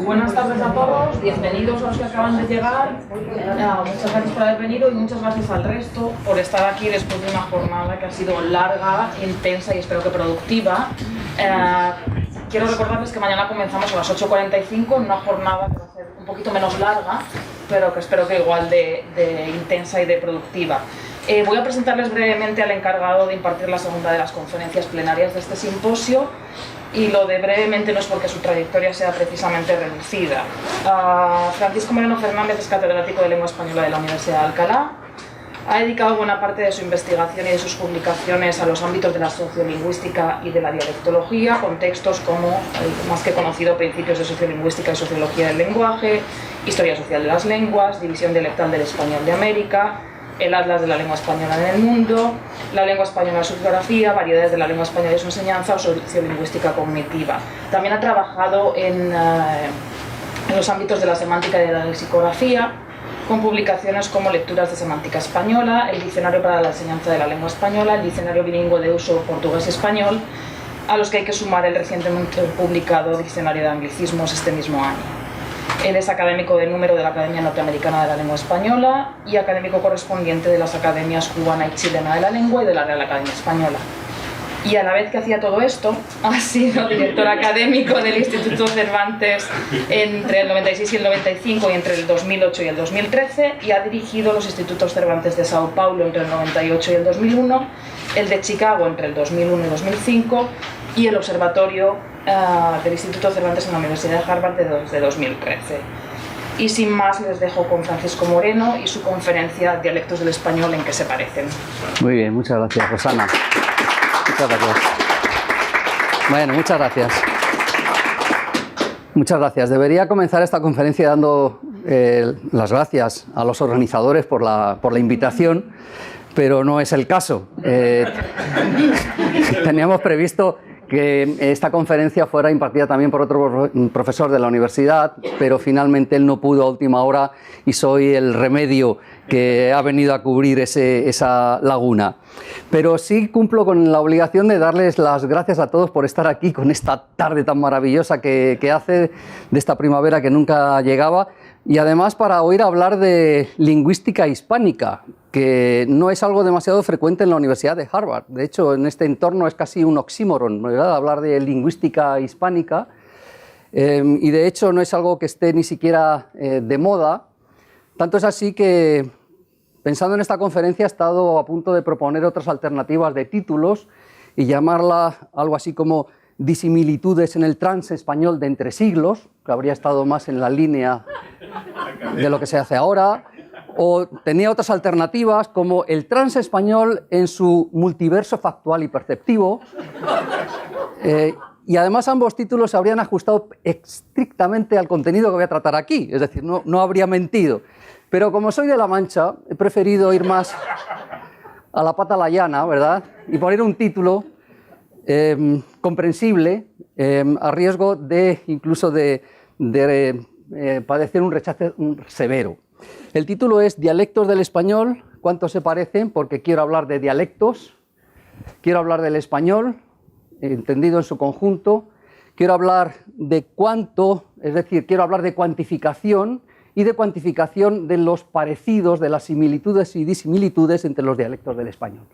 Buenas tardes a todos, bienvenidos a los que acaban de llegar. Muchas gracias por haber venido y muchas gracias al resto por estar aquí después de una jornada que ha sido larga, intensa y espero que productiva. Quiero recordarles que mañana comenzamos a las 8:45 en una jornada que va a ser un poquito menos larga, pero que espero que igual de intensa y de productiva. Voy a presentarles brevemente al encargado de impartir la segunda de las conferencias plenarias de este simposio, y lo de brevemente no es porque su trayectoria sea precisamente reducida. Francisco Moreno Fernández es catedrático de Lengua Española de la Universidad de Alcalá. Ha dedicado buena parte de su investigación y de sus publicaciones a los ámbitos de la sociolingüística y de la dialectología, con textos como el más que conocido Principios de Sociolingüística y Sociología del Lenguaje, Historia Social de las Lenguas, División Dialectal del Español de América, el Atlas de la Lengua Española en el Mundo, la Lengua Española y su geografía, variedades de la lengua española y su enseñanza o sociolingüística cognitiva. También ha trabajado en los ámbitos de la semántica y de la lexicografía, con publicaciones como Lecturas de Semántica Española, el Diccionario para la Enseñanza de la Lengua Española, el Diccionario Bilingüe de Uso Portugués-Español, a los que hay que sumar el recientemente publicado Diccionario de Anglicismos este mismo año. Él es académico de número de la Academia Norteamericana de la Lengua Española y académico correspondiente de las Academias Cubana y Chilena de la Lengua y de la Real Academia Española. Y a la vez que hacía todo esto, ha sido director académico del Instituto Cervantes entre el 96 y el 95 y entre el 2008 y el 2013, y ha dirigido los Institutos Cervantes de Sao Paulo entre el 98 y el 2001, el de Chicago entre el 2001 y 2005 y el Observatorio del Instituto Cervantes en la Universidad de Harvard desde 2013. Y sin más, les dejo con Francisco Moreno y su conferencia Dialectos del Español en qué se parecen. Muy bien, muchas gracias, Rosana. Muchas gracias. Bueno, muchas gracias. Muchas gracias. Debería comenzar esta conferencia dando las gracias a los organizadores por la invitación, pero no es el caso. Teníamos previsto que esta conferencia fuera impartida también por otro profesor de la universidad, pero finalmente él no pudo a última hora y soy el remedio que ha venido a cubrir esa laguna. Pero sí cumplo con la obligación de darles las gracias a todos por estar aquí con esta tarde tan maravillosa que hace, de esta primavera que nunca llegaba, y además para oír hablar de lingüística hispánica, que no es algo demasiado frecuente en la Universidad de Harvard. De hecho, en este entorno es casi un oxímoron, ¿verdad?, hablar de lingüística hispánica, y de hecho no es algo que esté ni siquiera de moda. Tanto es así que, pensando en esta conferencia, he estado a punto de proponer otras alternativas de títulos y llamarla algo así como Disimilitudes en el transespañol de entre siglos, que habría estado más en la línea de lo que se hace ahora. O tenía otras alternativas como el transespañol en su multiverso factual y perceptivo. Y además ambos títulos se habrían ajustado estrictamente al contenido que voy a tratar aquí, es decir, no habría mentido. Pero como soy de La Mancha, he preferido ir más a la pata a la llana, ¿verdad?, y poner un título comprensible, a riesgo de incluso de padecer un rechazo severo. El título es Dialectos del Español, ¿cuánto se parecen? Porque quiero hablar de dialectos, quiero hablar del español, entendido en su conjunto, quiero hablar de cuánto, es decir, quiero hablar de cuantificación y de cuantificación de los parecidos, de las similitudes y disimilitudes entre los dialectos del español.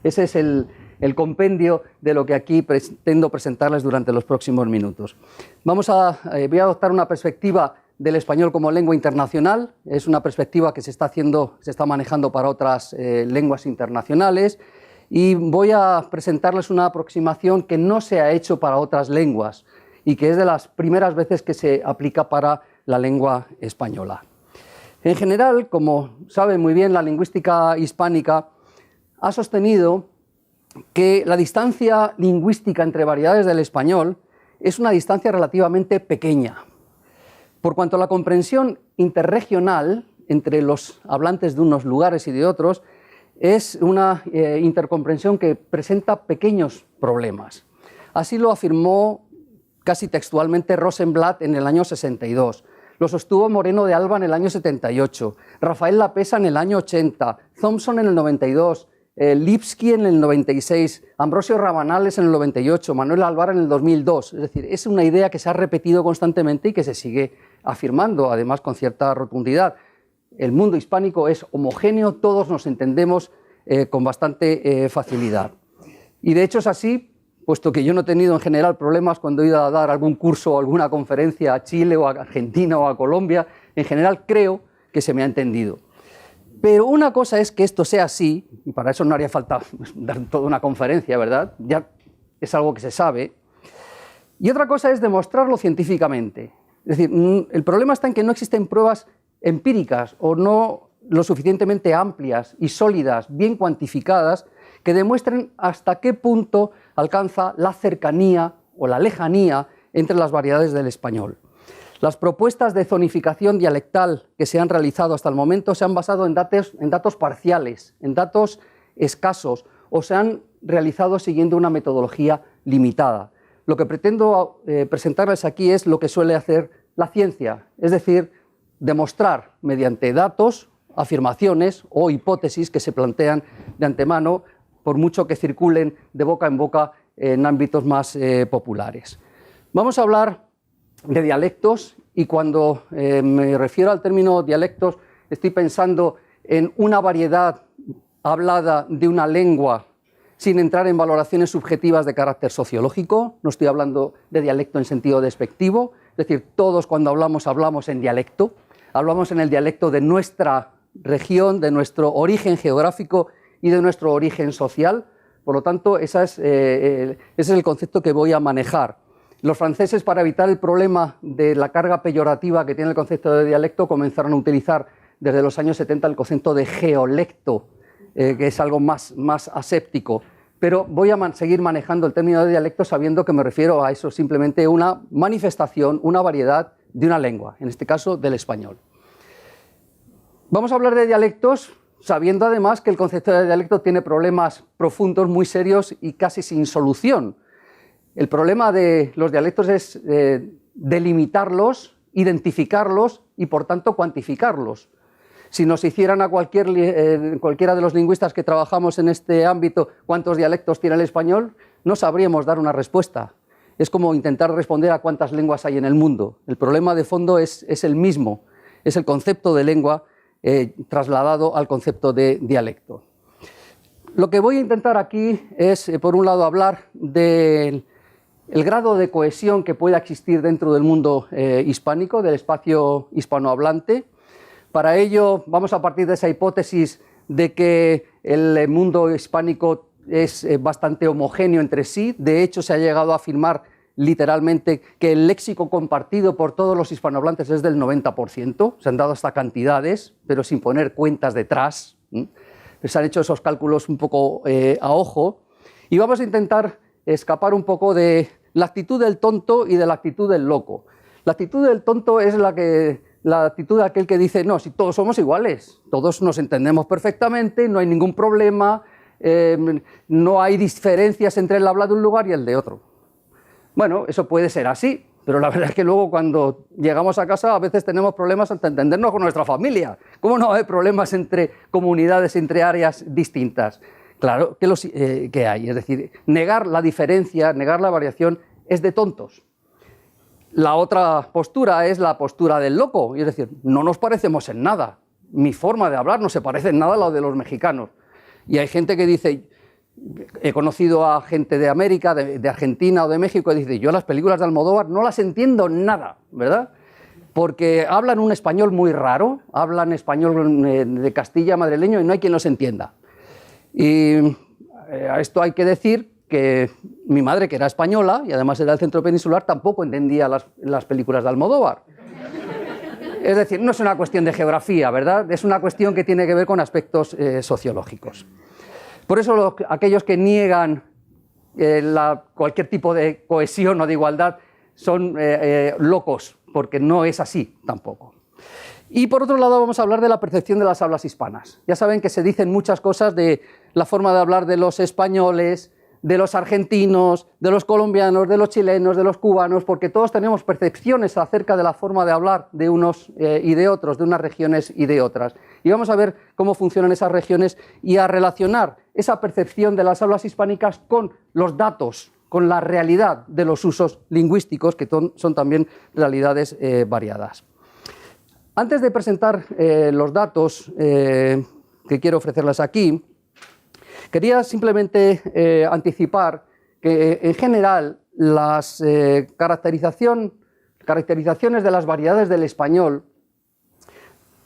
Ese es el compendio de lo que aquí pretendo presentarles durante los próximos minutos. Voy a adoptar una perspectiva del español como lengua internacional. Es una perspectiva que se está manejando para otras lenguas internacionales, y voy a presentarles una aproximación que no se ha hecho para otras lenguas y que es de las primeras veces que se aplica para la lengua española. En general, como saben muy bien, la lingüística hispánica ha sostenido que la distancia lingüística entre variedades del español es una distancia relativamente pequeña, por cuanto a la comprensión interregional entre los hablantes de unos lugares y de otros es una intercomprensión que presenta pequeños problemas. Así lo afirmó casi textualmente Rosenblatt en el año 62, lo sostuvo Moreno de Alba en el año 78, Rafael Lapesa en el año 80, Thompson en el 92, Lipski en el 96, Ambrosio Rabanales en el 98, Manuel Alvar en el 2002. Es decir, es una idea que se ha repetido constantemente y que se sigue afirmando, además con cierta rotundidad. El mundo hispánico es homogéneo, todos nos entendemos con bastante facilidad. Y de hecho es así, puesto que yo no he tenido en general problemas cuando he ido a dar algún curso o alguna conferencia a Chile o a Argentina o a Colombia, en general creo que se me ha entendido. Pero una cosa es que esto sea así, y para eso no haría falta dar toda una conferencia, ¿verdad? Ya es algo que se sabe. Y otra cosa es demostrarlo científicamente. Es decir, el problema está en que no existen pruebas empíricas o no lo suficientemente amplias y sólidas, bien cuantificadas, que demuestren hasta qué punto alcanza la cercanía o la lejanía entre las variedades del español. Las propuestas de zonificación dialectal que se han realizado hasta el momento se han basado en datos parciales, en datos escasos, o se han realizado siguiendo una metodología limitada. Lo que pretendo presentarles aquí es lo que suele hacer la ciencia, es decir, demostrar mediante datos, afirmaciones o hipótesis que se plantean de antemano, por mucho que circulen de boca en boca en ámbitos más populares. Vamos a hablar de dialectos, y cuando me refiero al término dialectos estoy pensando en una variedad hablada de una lengua sin entrar en valoraciones subjetivas de carácter sociológico. No estoy hablando de dialecto en sentido despectivo, es decir, todos cuando hablamos en dialecto, hablamos en el dialecto de nuestra región, de nuestro origen geográfico y de nuestro origen social. Por lo tanto, ese es el concepto que voy a manejar. Los franceses, para evitar el problema de la carga peyorativa que tiene el concepto de dialecto, comenzaron a utilizar desde los años 70 el concepto de geolecto, que es algo más aséptico. Pero voy a seguir manejando el término de dialecto sabiendo que me refiero a eso, simplemente una manifestación, una variedad de una lengua, en este caso del español. Vamos a hablar de dialectos sabiendo además que el concepto de dialecto tiene problemas profundos, muy serios y casi sin solución. El problema de los dialectos es delimitarlos, identificarlos y por tanto cuantificarlos. Si nos hicieran a cualquiera de los lingüistas que trabajamos en este ámbito cuántos dialectos tiene el español, no sabríamos dar una respuesta. Es como intentar responder a cuántas lenguas hay en el mundo. El problema de fondo es el mismo, es el concepto de lengua trasladado al concepto de dialecto. Lo que voy a intentar aquí es, por un lado, hablar del grado de cohesión que pueda existir dentro del mundo hispánico, del espacio hispanohablante. Para ello vamos a partir de esa hipótesis de que el mundo hispánico es bastante homogéneo entre sí. De hecho, se ha llegado a afirmar literalmente que el léxico compartido por todos los hispanohablantes es del 90%. Se han dado hasta cantidades, pero sin poner cuentas detrás. Se han hecho esos cálculos un poco a ojo. Y vamos a intentar escapar un poco de la actitud del tonto y de la actitud del loco. La actitud del tonto es la actitud de aquel que dice, no, si todos somos iguales, todos nos entendemos perfectamente, no hay ningún problema, no hay diferencias entre el habla de un lugar y el de otro. Bueno, eso puede ser así, pero la verdad es que luego cuando llegamos a casa a veces tenemos problemas entre entendernos con nuestra familia. ¿Cómo no hay problemas entre comunidades, entre áreas distintas? Claro que hay, es decir, negar la diferencia, negar la variación es de tontos. La otra postura es la postura del loco, es decir, no nos parecemos en nada. Mi forma de hablar no se parece en nada a la de los mexicanos. Y hay gente que dice, he conocido a gente de América, de Argentina o de México, que dice, yo las películas de Almodóvar no las entiendo nada, ¿verdad? Porque hablan un español muy raro, hablan español de Castilla madrileño y no hay quien los entienda. Y a esto hay que decir que mi madre, que era española y además era del centro peninsular, tampoco entendía las películas de Almodóvar. Es decir, no es una cuestión de geografía, ¿verdad? Es una cuestión que tiene que ver con aspectos sociológicos. Por eso aquellos que niegan cualquier tipo de cohesión o de igualdad son locos, porque no es así tampoco. Y por otro lado vamos a hablar de la percepción de las hablas hispanas. Ya saben que se dicen muchas cosas de la forma de hablar de los españoles, de los argentinos, de los colombianos, de los chilenos, de los cubanos, porque todos tenemos percepciones acerca de la forma de hablar de unos y de otros, de unas regiones y de otras. Y vamos a ver cómo funcionan esas regiones y a relacionar esa percepción de las hablas hispánicas con los datos, con la realidad de los usos lingüísticos, que son también realidades variadas. Antes de presentar los datos que quiero ofrecerles aquí, quería simplemente anticipar que en general las caracterizaciones de las variedades del español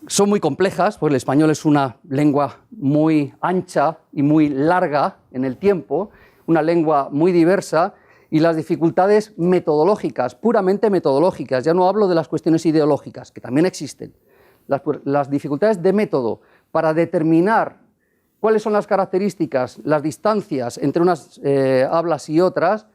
son muy complejas, porque el español es una lengua muy ancha y muy larga en el tiempo, una lengua muy diversa, y las dificultades metodológicas, puramente metodológicas, ya no hablo de las cuestiones ideológicas, que también existen, las dificultades de método para determinar cuáles son las características, las distancias entre unas hablas y otras,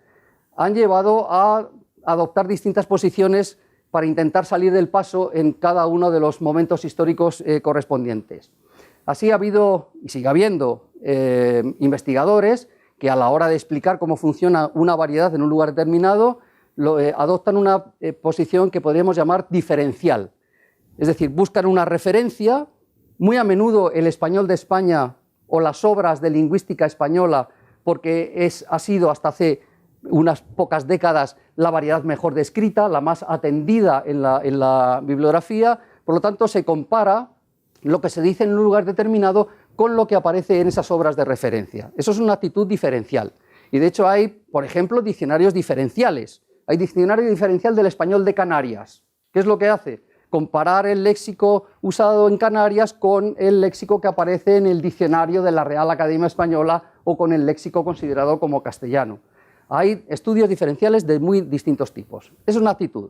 han llevado a adoptar distintas posiciones para intentar salir del paso en cada uno de los momentos históricos correspondientes. Así ha habido y sigue habiendo investigadores que a la hora de explicar cómo funciona una variedad en un lugar determinado, adoptan una posición que podríamos llamar diferencial. Es decir, buscan una referencia, muy a menudo el español de España o las obras de lingüística española, porque ha sido hasta hace unas pocas décadas la variedad mejor descrita, la más atendida en la bibliografía, por lo tanto se compara lo que se dice en un lugar determinado con lo que aparece en esas obras de referencia. Eso es una actitud diferencial. Y de hecho hay, por ejemplo, diccionarios diferenciales. Hay diccionario diferencial del español de Canarias. ¿Qué es lo que hace? Comparar el léxico usado en Canarias con el léxico que aparece en el diccionario de la Real Academia Española o con el léxico considerado como castellano. Hay estudios diferenciales de muy distintos tipos. Es una actitud.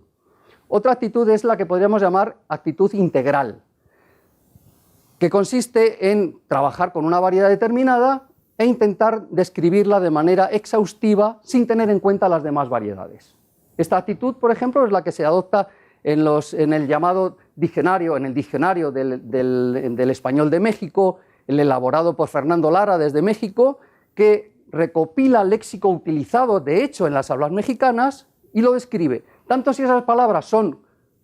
Otra actitud es la que podríamos llamar actitud integral, que consiste en trabajar con una variedad determinada e intentar describirla de manera exhaustiva sin tener en cuenta las demás variedades. Esta actitud, por ejemplo, es la que se adopta en el llamado diccionario, en el diccionario del español de México, el elaborado por Fernando Lara desde México, que recopila léxico utilizado, de hecho, en las hablas mexicanas y lo describe, tanto si esas palabras son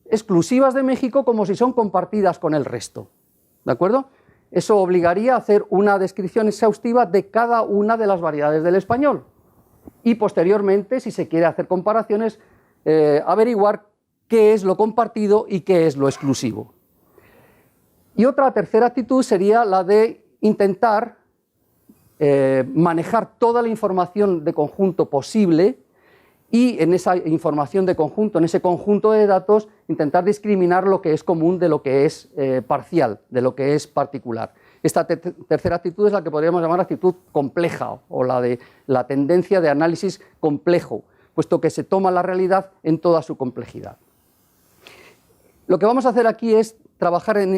exclusivas de México como si son compartidas con el resto. ¿De acuerdo? Eso obligaría a hacer una descripción exhaustiva de cada una de las variedades del español y posteriormente, si se quiere hacer comparaciones, averiguar qué es lo compartido y qué es lo exclusivo. Y otra tercera actitud sería la de intentar manejar toda la información de conjunto posible y en esa información de conjunto, en ese conjunto de datos, intentar discriminar lo que es común de lo que es parcial, de lo que es particular. Esta tercera actitud es la que podríamos llamar actitud compleja o la de la tendencia de análisis complejo, puesto que se toma la realidad en toda su complejidad. Lo que vamos a hacer aquí es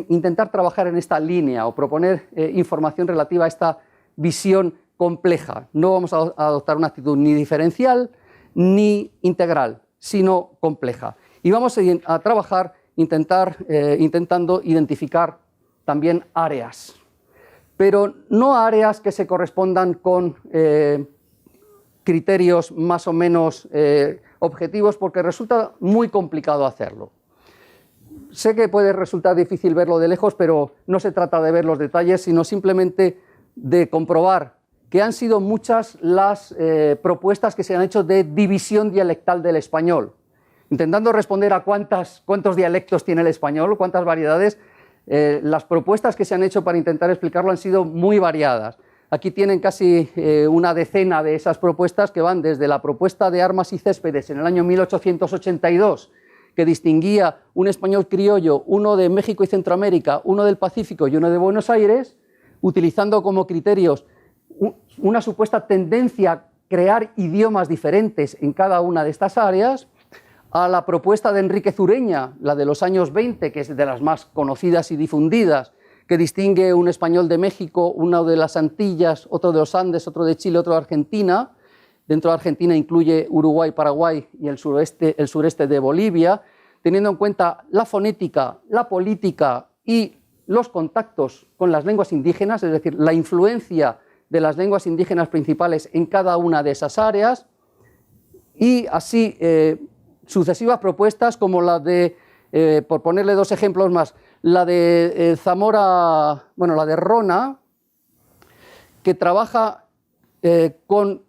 intentar trabajar en esta línea o proponer información relativa a esta visión compleja. No vamos a adoptar una actitud ni diferencial ni integral, sino compleja. Y vamos a trabajar intentando identificar también áreas, pero no áreas que se correspondan con criterios más o menos objetivos, porque resulta muy complicado hacerlo. Sé que puede resultar difícil verlo de lejos, pero no se trata de ver los detalles, sino simplemente de comprobar que han sido muchas las propuestas que se han hecho de división dialectal del español, intentando responder a cuántos dialectos tiene el español, cuántas variedades. Las propuestas que se han hecho para intentar explicarlo han sido muy variadas. Aquí tienen casi una decena de esas propuestas, que van desde la propuesta de Armas y Céspedes en el año 1882, que distinguía un español criollo, uno de México y Centroamérica, uno del Pacífico y uno de Buenos Aires, utilizando como criterios una supuesta tendencia a crear idiomas diferentes en cada una de estas áreas, a la propuesta de Enríquez Ureña, la de los años 20, que es de las más conocidas y difundidas, que distingue un español de México, uno de las Antillas, otro de los Andes, otro de Chile, otro de Argentina. Dentro de Argentina incluye Uruguay, Paraguay y el sureste de Bolivia, teniendo en cuenta la fonética, la política y los contactos con las lenguas indígenas, es decir, la influencia de las lenguas indígenas principales en cada una de esas áreas, y así sucesivas propuestas como la de, por ponerle dos ejemplos más, la de Zamora, bueno, la de Rona, que trabaja con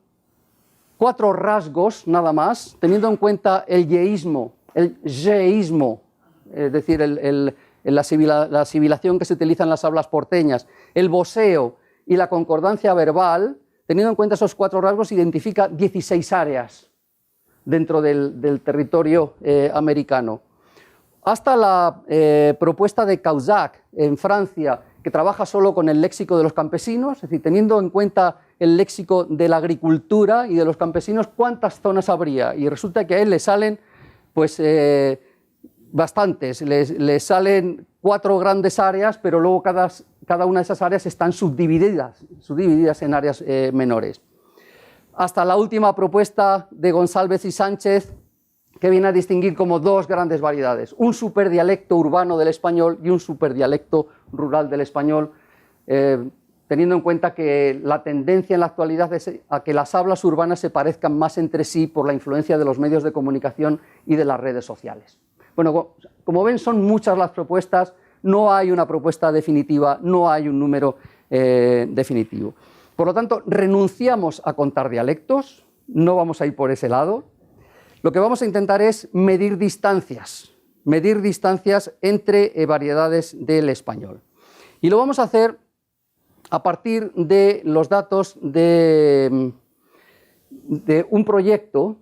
4 rasgos nada más, teniendo en cuenta el yeísmo, es decir, la sibilación que se utiliza en las hablas porteñas, el voseo y la concordancia verbal. Teniendo en cuenta esos 4 rasgos, identifica 16 áreas dentro del territorio americano. Hasta la propuesta de Cahuzac en Francia, que trabaja solo con el léxico de los campesinos, es decir, teniendo en cuenta el léxico de la agricultura y de los campesinos, ¿cuántas zonas habría? Y resulta que a él le salen pues bastantes, le salen 4 grandes áreas, pero luego cada una de esas áreas están subdivididas en áreas menores. Hasta la última propuesta de González y Sánchez, que viene a distinguir como 2 grandes variedades, un superdialecto urbano del español y un superdialecto rural del español, teniendo en cuenta que la tendencia en la actualidad es a que las hablas urbanas se parezcan más entre sí por la influencia de los medios de comunicación y de las redes sociales. Bueno, como ven, son muchas las propuestas, no hay una propuesta definitiva, no hay un número definitivo. Por lo tanto, renunciamos a contar dialectos, no vamos a ir por ese lado. Lo que vamos a intentar es medir distancias entre variedades del español. Y lo vamos a hacer a partir de los datos de un proyecto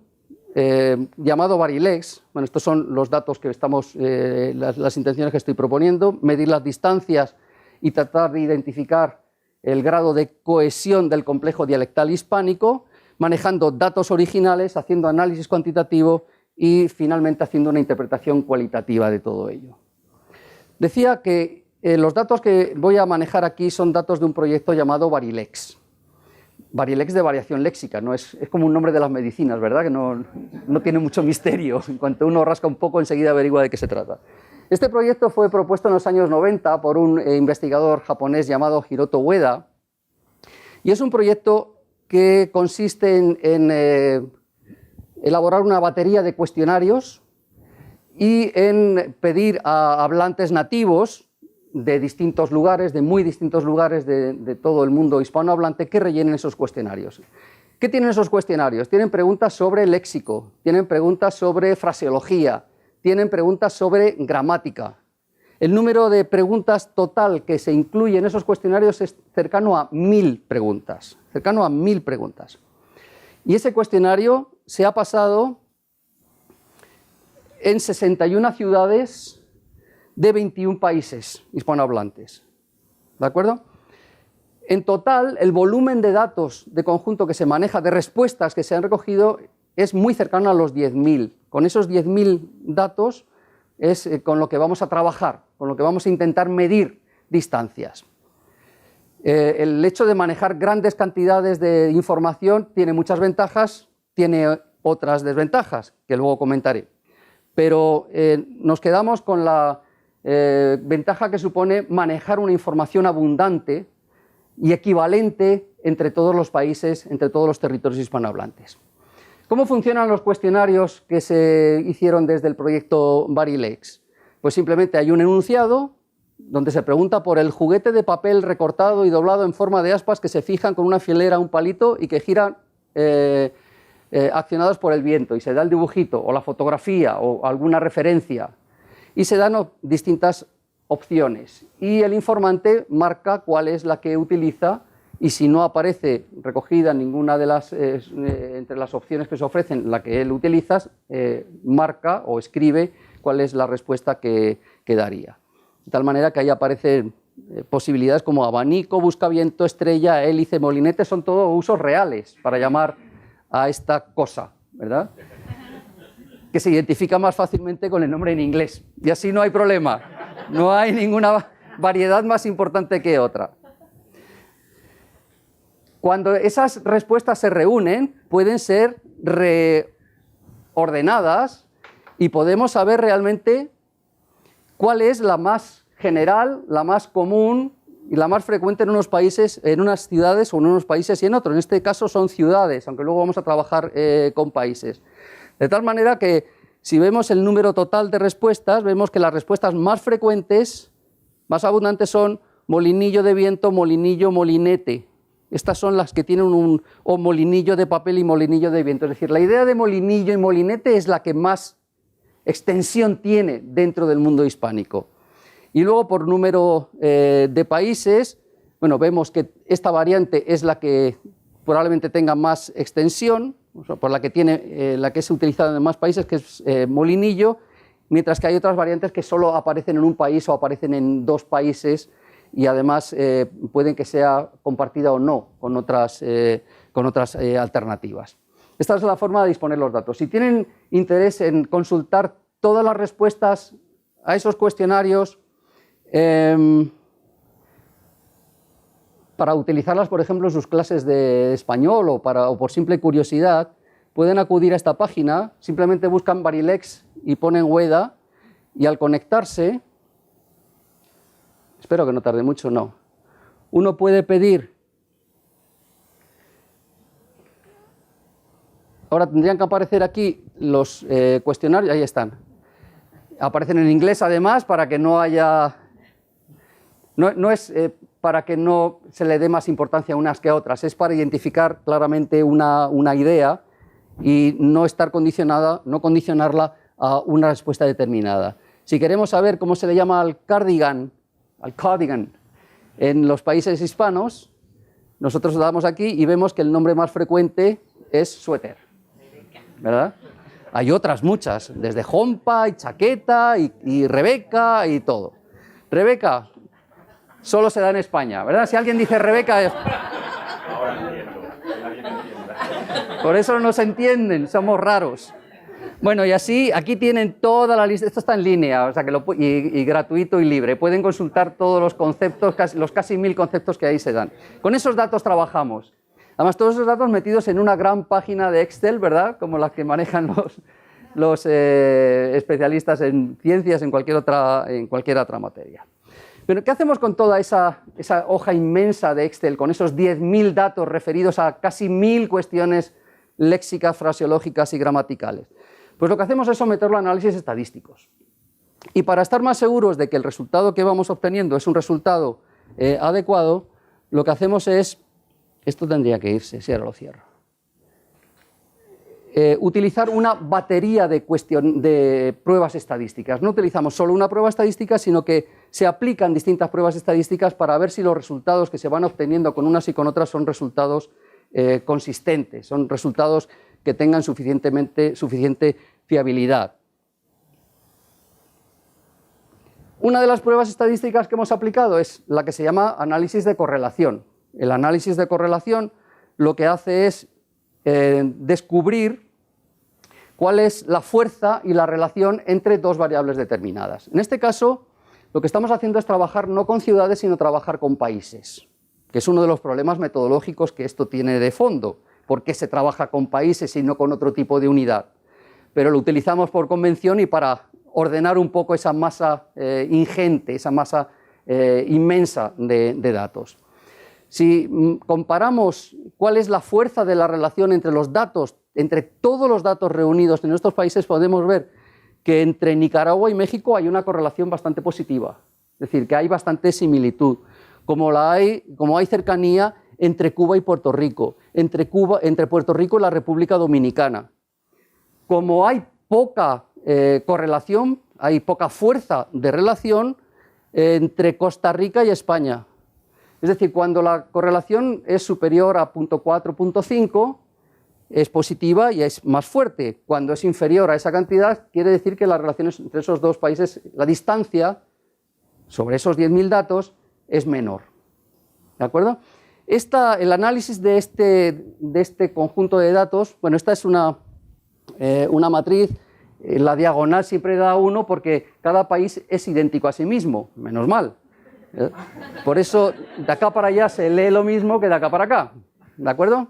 llamado Varilex. Bueno, estos son los datos que estamos, las intenciones que estoy proponiendo: medir las distancias y tratar de identificar el grado de cohesión del complejo dialectal hispánico, manejando datos originales, haciendo análisis cuantitativo y finalmente haciendo una interpretación cualitativa de todo ello. Decía que los datos que voy a manejar aquí son datos de un proyecto llamado Varilex. Varilex de variación léxica, ¿no? Es como un nombre de las medicinas, ¿verdad? Que no tiene mucho misterio. En cuanto uno rasca un poco, enseguida averigua de qué se trata. Este proyecto fue propuesto en los años 90 por un investigador japonés llamado Hiroto Ueda, y es un proyecto que consiste en elaborar una batería de cuestionarios y en pedir a hablantes nativos de distintos lugares, de muy distintos lugares de todo el mundo hispanohablante, que rellenen esos cuestionarios. ¿Qué tienen esos cuestionarios? Tienen preguntas sobre léxico, tienen preguntas sobre fraseología, tienen preguntas sobre gramática. El número de preguntas total que se incluye en esos cuestionarios es cercano a 1000 preguntas. Cercano a 1000 preguntas. Y ese cuestionario se ha pasado en 61 ciudades de 21 países hispanohablantes. ¿De acuerdo? En total, el volumen de datos de conjunto que se maneja, de respuestas que se han recogido, es muy cercano a los 10.000. Con esos 10.000 datos es con lo que vamos a trabajar, con lo que vamos a intentar medir distancias. El hecho de manejar grandes cantidades de información tiene muchas ventajas, tiene otras desventajas, que luego comentaré. Pero nos quedamos con la ventaja que supone manejar una información abundante y equivalente entre todos los países, entre todos los territorios hispanohablantes. ¿Cómo funcionan los cuestionarios que se hicieron desde el proyecto Varilex? Pues simplemente hay un enunciado donde se pregunta por el juguete de papel recortado y doblado en forma de aspas que se fijan con una filera a un palito y que giran accionados por el viento, y se da el dibujito o la fotografía o alguna referencia y se dan distintas opciones y el informante marca cuál es la que utiliza, y si no aparece recogida ninguna de las entre las opciones que se ofrecen la que él utiliza, marca o escribe cuál es la respuesta que daría. De tal manera que ahí aparecen posibilidades como abanico, buscaviento, estrella, hélice, molinete, son todos usos reales para llamar a esta cosa, ¿verdad? Que se identifica más fácilmente con el nombre en inglés, y así no hay problema, no hay ninguna variedad más importante que otra. Cuando esas respuestas se reúnen, pueden ser reordenadas y podemos saber realmente cuál es la más general, la más común, y la más frecuente en unos países, en unas ciudades o en unos países y en otros. En este caso son ciudades, aunque luego vamos a trabajar con países. De tal manera que si vemos el número total de respuestas, vemos que las respuestas más frecuentes, más abundantes son molinillo de viento, molinillo, molinete. Estas son las que tienen o molinillo de papel y molinillo de viento. Es decir, la idea de molinillo y molinete es la que más extensión tiene dentro del mundo hispánico. Y luego por número de países, bueno, vemos que esta variante es la que probablemente tenga más extensión, o sea, por la que es utilizada en más países, que es molinillo, mientras que hay otras variantes que solo aparecen en un país o aparecen en 2 países y además pueden que sea compartida o no con otras alternativas. Esta es la forma de disponer los datos. Si tienen interés en consultar todas las respuestas a esos cuestionarios, para utilizarlas, por ejemplo, en sus clases de español o por simple curiosidad, pueden acudir a esta página, simplemente buscan Barilex y ponen Weda, y al conectarse, espero que no tarde mucho, no, uno puede pedir, ahora tendrían que aparecer aquí los cuestionarios, ahí están, aparecen en inglés además para que no haya... No es para que no se le dé más importancia a unas que a otras, es para identificar claramente una idea y no condicionarla a una respuesta determinada. Si queremos saber cómo se le llama al cardigan en los países hispanos, nosotros lo damos aquí y vemos que el nombre más frecuente es suéter, ¿verdad? Hay otras muchas, desde jompa y chaqueta y Rebeca y todo. Rebeca solo se da en España, ¿verdad? Si alguien dice Rebeca... Por eso no se entienden, somos raros. Bueno, y así, aquí tienen toda la lista, esto está en línea, o sea que y gratuito y libre. Pueden consultar todos los conceptos, los casi 1000 conceptos que ahí se dan. Con esos datos trabajamos. Además, todos esos datos metidos en una gran página de Excel, ¿verdad? Como las que manejan los especialistas en ciencias en cualquier otra materia. Pero, ¿qué hacemos con toda esa hoja inmensa de Excel, con esos 10.000 datos referidos a casi 1000 cuestiones léxicas, fraseológicas y gramaticales? Pues lo que hacemos es someterlo a análisis estadísticos. Y para estar más seguros de que el resultado que vamos obteniendo es un resultado adecuado, lo que hacemos es, esto tendría que irse, si ahora lo cierro, utilizar una batería de pruebas estadísticas. No utilizamos solo una prueba estadística, sino que se aplican distintas pruebas estadísticas para ver si los resultados que se van obteniendo con unas y con otras son resultados consistentes, son resultados que tengan suficiente fiabilidad. Una de las pruebas estadísticas que hemos aplicado es la que se llama análisis de correlación. El análisis de correlación lo que hace es descubrir cuál es la fuerza y la relación entre 2 variables determinadas. En este caso, lo que estamos haciendo es trabajar no con ciudades, sino trabajar con países, que es uno de los problemas metodológicos que esto tiene de fondo. ¿Por qué se trabaja con países y no con otro tipo de unidad? Pero lo utilizamos por convención y para ordenar un poco esa masa ingente, esa masa inmensa de datos. Si comparamos cuál es la fuerza de la relación entre los datos, entre todos los datos reunidos en estos países, podemos ver que entre Nicaragua y México hay una correlación bastante positiva, es decir, que hay bastante similitud, como hay cercanía entre Cuba y Puerto Rico, entre Puerto Rico y la República Dominicana. Como hay poca correlación, hay poca fuerza de relación entre Costa Rica y España. Es decir, cuando la correlación es superior a 0.4, 0.5, es positiva y es más fuerte. Cuando es inferior a esa cantidad, quiere decir que las relaciones entre esos 2 países, la distancia sobre esos 10.000 datos es menor. ¿De acuerdo? El análisis de este conjunto de datos, bueno, esta es una matriz, la diagonal siempre da 1 porque cada país es idéntico a sí mismo, menos mal. Por eso, de acá para allá se lee lo mismo que de acá para acá, ¿de acuerdo?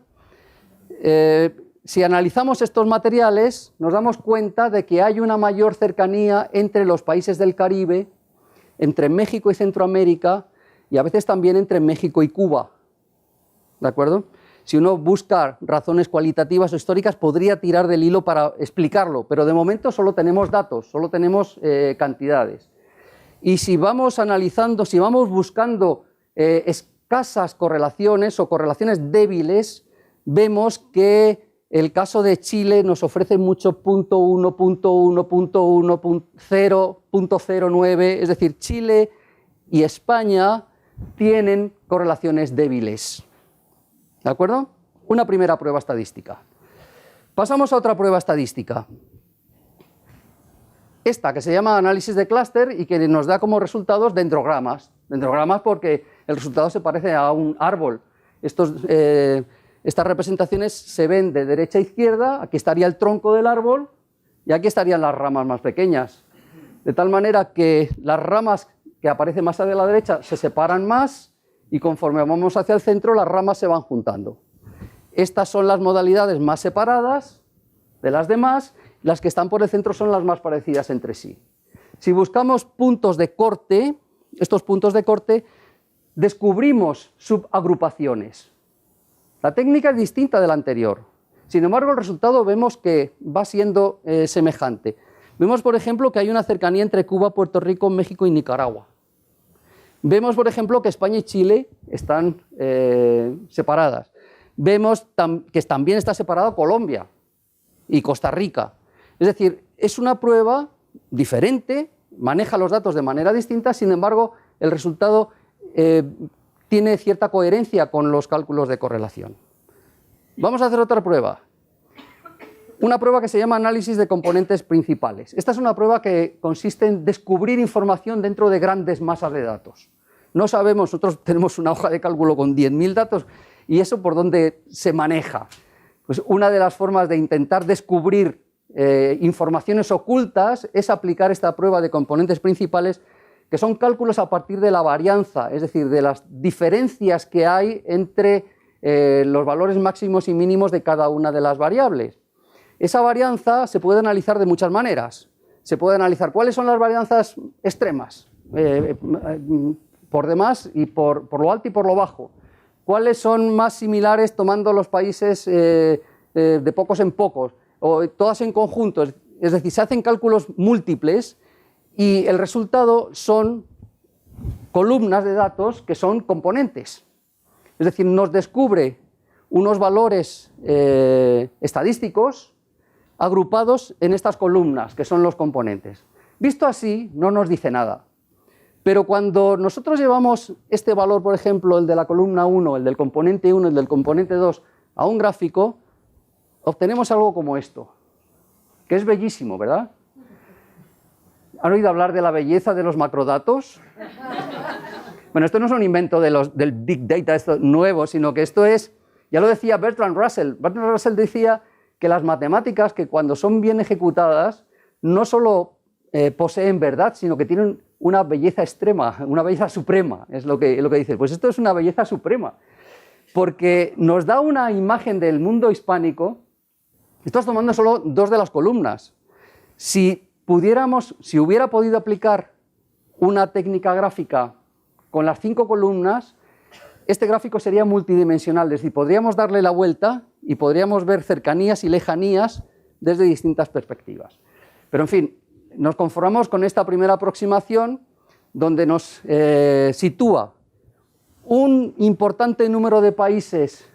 Si analizamos estos materiales, nos damos cuenta de que hay una mayor cercanía entre los países del Caribe, entre México y Centroamérica, y a veces también entre México y Cuba. ¿De acuerdo? Si uno busca razones cualitativas o históricas, podría tirar del hilo para explicarlo, pero de momento solo tenemos datos, solo tenemos cantidades. Y si vamos analizando, si vamos buscando escasas correlaciones o correlaciones débiles, vemos que el caso de Chile nos ofrece mucho .1, .1, .1, 0.09, es decir, Chile y España tienen correlaciones débiles. ¿De acuerdo? Una primera prueba estadística. Pasamos a otra prueba estadística. Esta que se llama análisis de clúster y que nos da como resultados dendrogramas. Dendrogramas porque el resultado se parece a un árbol. Estas representaciones se ven de derecha a izquierda, aquí estaría el tronco del árbol y aquí estarían las ramas más pequeñas. De tal manera que las ramas que aparecen más hacia la derecha se separan más y conforme vamos hacia el centro las ramas se van juntando. Estas son las modalidades más separadas de las demás, las que están por el centro son las más parecidas entre sí. Si buscamos puntos de corte, estos puntos de corte, descubrimos subagrupaciones. La técnica es distinta de la anterior. Sin embargo, el resultado vemos que va siendo semejante. Vemos, por ejemplo, que hay una cercanía entre Cuba, Puerto Rico, México y Nicaragua. Vemos, por ejemplo, que España y Chile están separadas. Vemos que también está separado Colombia y Costa Rica. Es decir, es una prueba diferente, maneja los datos de manera distinta, sin embargo, el resultado tiene cierta coherencia con los cálculos de correlación. Vamos a hacer otra prueba. Una prueba que se llama análisis de componentes principales. Esta es una prueba que consiste en descubrir información dentro de grandes masas de datos. No sabemos, nosotros tenemos una hoja de cálculo con 10.000 datos y eso por dónde se maneja. Pues una de las formas de intentar descubrir informaciones ocultas es aplicar esta prueba de componentes principales, que son cálculos a partir de la varianza, es decir, de las diferencias que hay entre los valores máximos y mínimos de cada una de las variables. Esa varianza se puede analizar de muchas maneras. Se puede analizar cuáles son las varianzas extremas, por demás y por lo alto y por lo bajo. Cuáles son más similares tomando los países de pocos en pocos, o todas en conjunto. Es decir, se hacen cálculos múltiples y el resultado son columnas de datos que son componentes. Es decir, nos descubre unos valores estadísticos agrupados en estas columnas, que son los componentes. Visto así, no nos dice nada. Pero cuando nosotros llevamos este valor, por ejemplo, el de la columna 1, el del componente 1, el del componente 2, a un gráfico, obtenemos algo como esto, que es bellísimo, ¿verdad? ¿Han oído hablar de la belleza de los macrodatos? Bueno, esto no es un invento del Big Data esto nuevo, sino que esto es, ya lo decía Bertrand Russell. Bertrand Russell decía que las matemáticas, que cuando son bien ejecutadas, no solo poseen verdad, sino que tienen una belleza extrema, una belleza suprema, es lo que dice. Pues esto es una belleza suprema, porque nos da una imagen del mundo hispánico. Estás tomando solo dos de las columnas. Si hubiera podido aplicar una técnica gráfica con las 5 columnas, este gráfico sería multidimensional, es decir, podríamos darle la vuelta y podríamos ver cercanías y lejanías desde distintas perspectivas. Pero en fin, nos conformamos con esta primera aproximación donde nos sitúa un importante número de países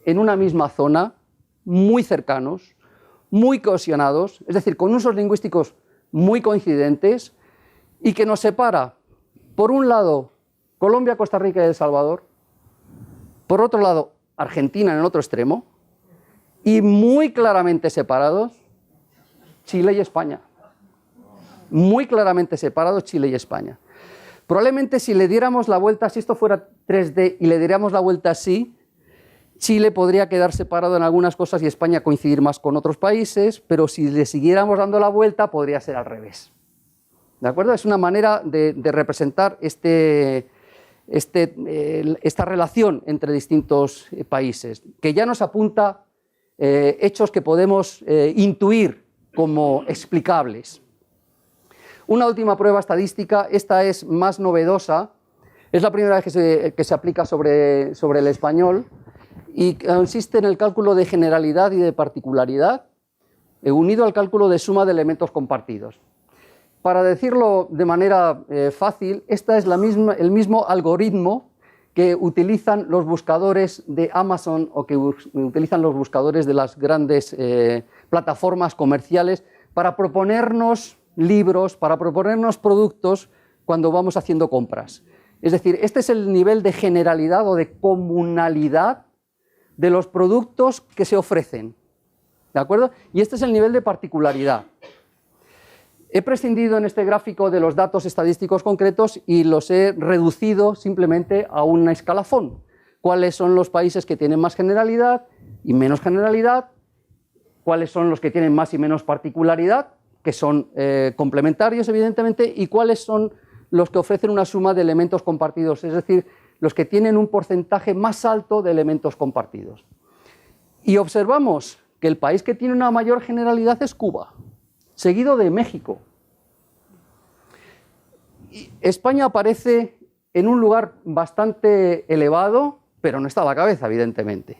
en una misma zona, muy cercanos, muy cohesionados, es decir, con usos lingüísticos muy coincidentes, y que nos separa, por un lado, Colombia, Costa Rica y El Salvador, por otro lado, Argentina en el otro extremo, y muy claramente separados, Chile y España. Muy claramente separados Chile y España. Probablemente si le diéramos la vuelta, si esto fuera 3D y le diéramos la vuelta así, Chile podría quedar separado en algunas cosas y España coincidir más con otros países, pero si le siguiéramos dando la vuelta podría ser al revés. ¿De acuerdo? Es una manera de representar esta relación entre distintos países, que ya nos apunta hechos que podemos intuir como explicables. Una última prueba estadística, esta es más novedosa, Es la primera vez que se aplica sobre el español y consiste en el cálculo de generalidad y de particularidad, unido al cálculo de suma de elementos compartidos. Para decirlo de manera fácil, este es el mismo algoritmo que utilizan los buscadores de Amazon o que utilizan los buscadores de las grandes plataformas comerciales para proponernos libros, para proponernos productos cuando vamos haciendo compras. Es decir, este es el nivel de generalidad o de comunalidad de los productos que se ofrecen, ¿de acuerdo? Y este es el nivel de particularidad. He prescindido en este gráfico de los datos estadísticos concretos y los he reducido simplemente a un escalafón. ¿Cuáles son los países que tienen más generalidad y menos generalidad? ¿Cuáles son los que tienen más y menos particularidad? Que son complementarios, evidentemente, y cuáles son los que ofrecen una suma de elementos compartidos, es decir, los que tienen un porcentaje más alto de elementos compartidos. Y observamos que el país que tiene una mayor generalidad es Cuba, seguido de México. España aparece en un lugar bastante elevado, pero no está a la cabeza, evidentemente.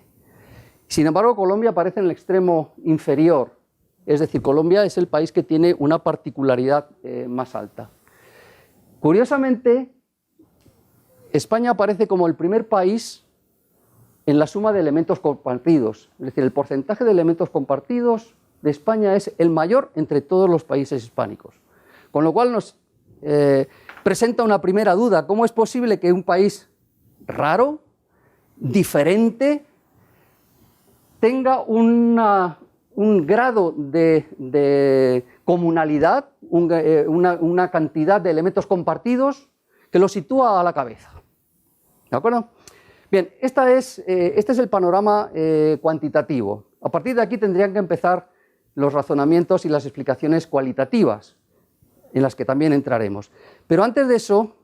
Sin embargo, Colombia aparece en el extremo inferior, es decir, Colombia es el país que tiene una particularidad más alta. Curiosamente, España aparece como el primer país en la suma de elementos compartidos, es decir, el porcentaje de elementos compartidos de España es el mayor entre todos los países hispánicos, con lo cual nos presenta una primera duda: ¿cómo es posible que un país raro, diferente, tenga un grado de comunalidad, una cantidad de elementos compartidos que lo sitúa a la cabeza? ¿De acuerdo? Bien, este es el panorama cuantitativo. A partir de aquí tendrían que empezar los razonamientos y las explicaciones cualitativas, en las que también entraremos. Pero antes de eso,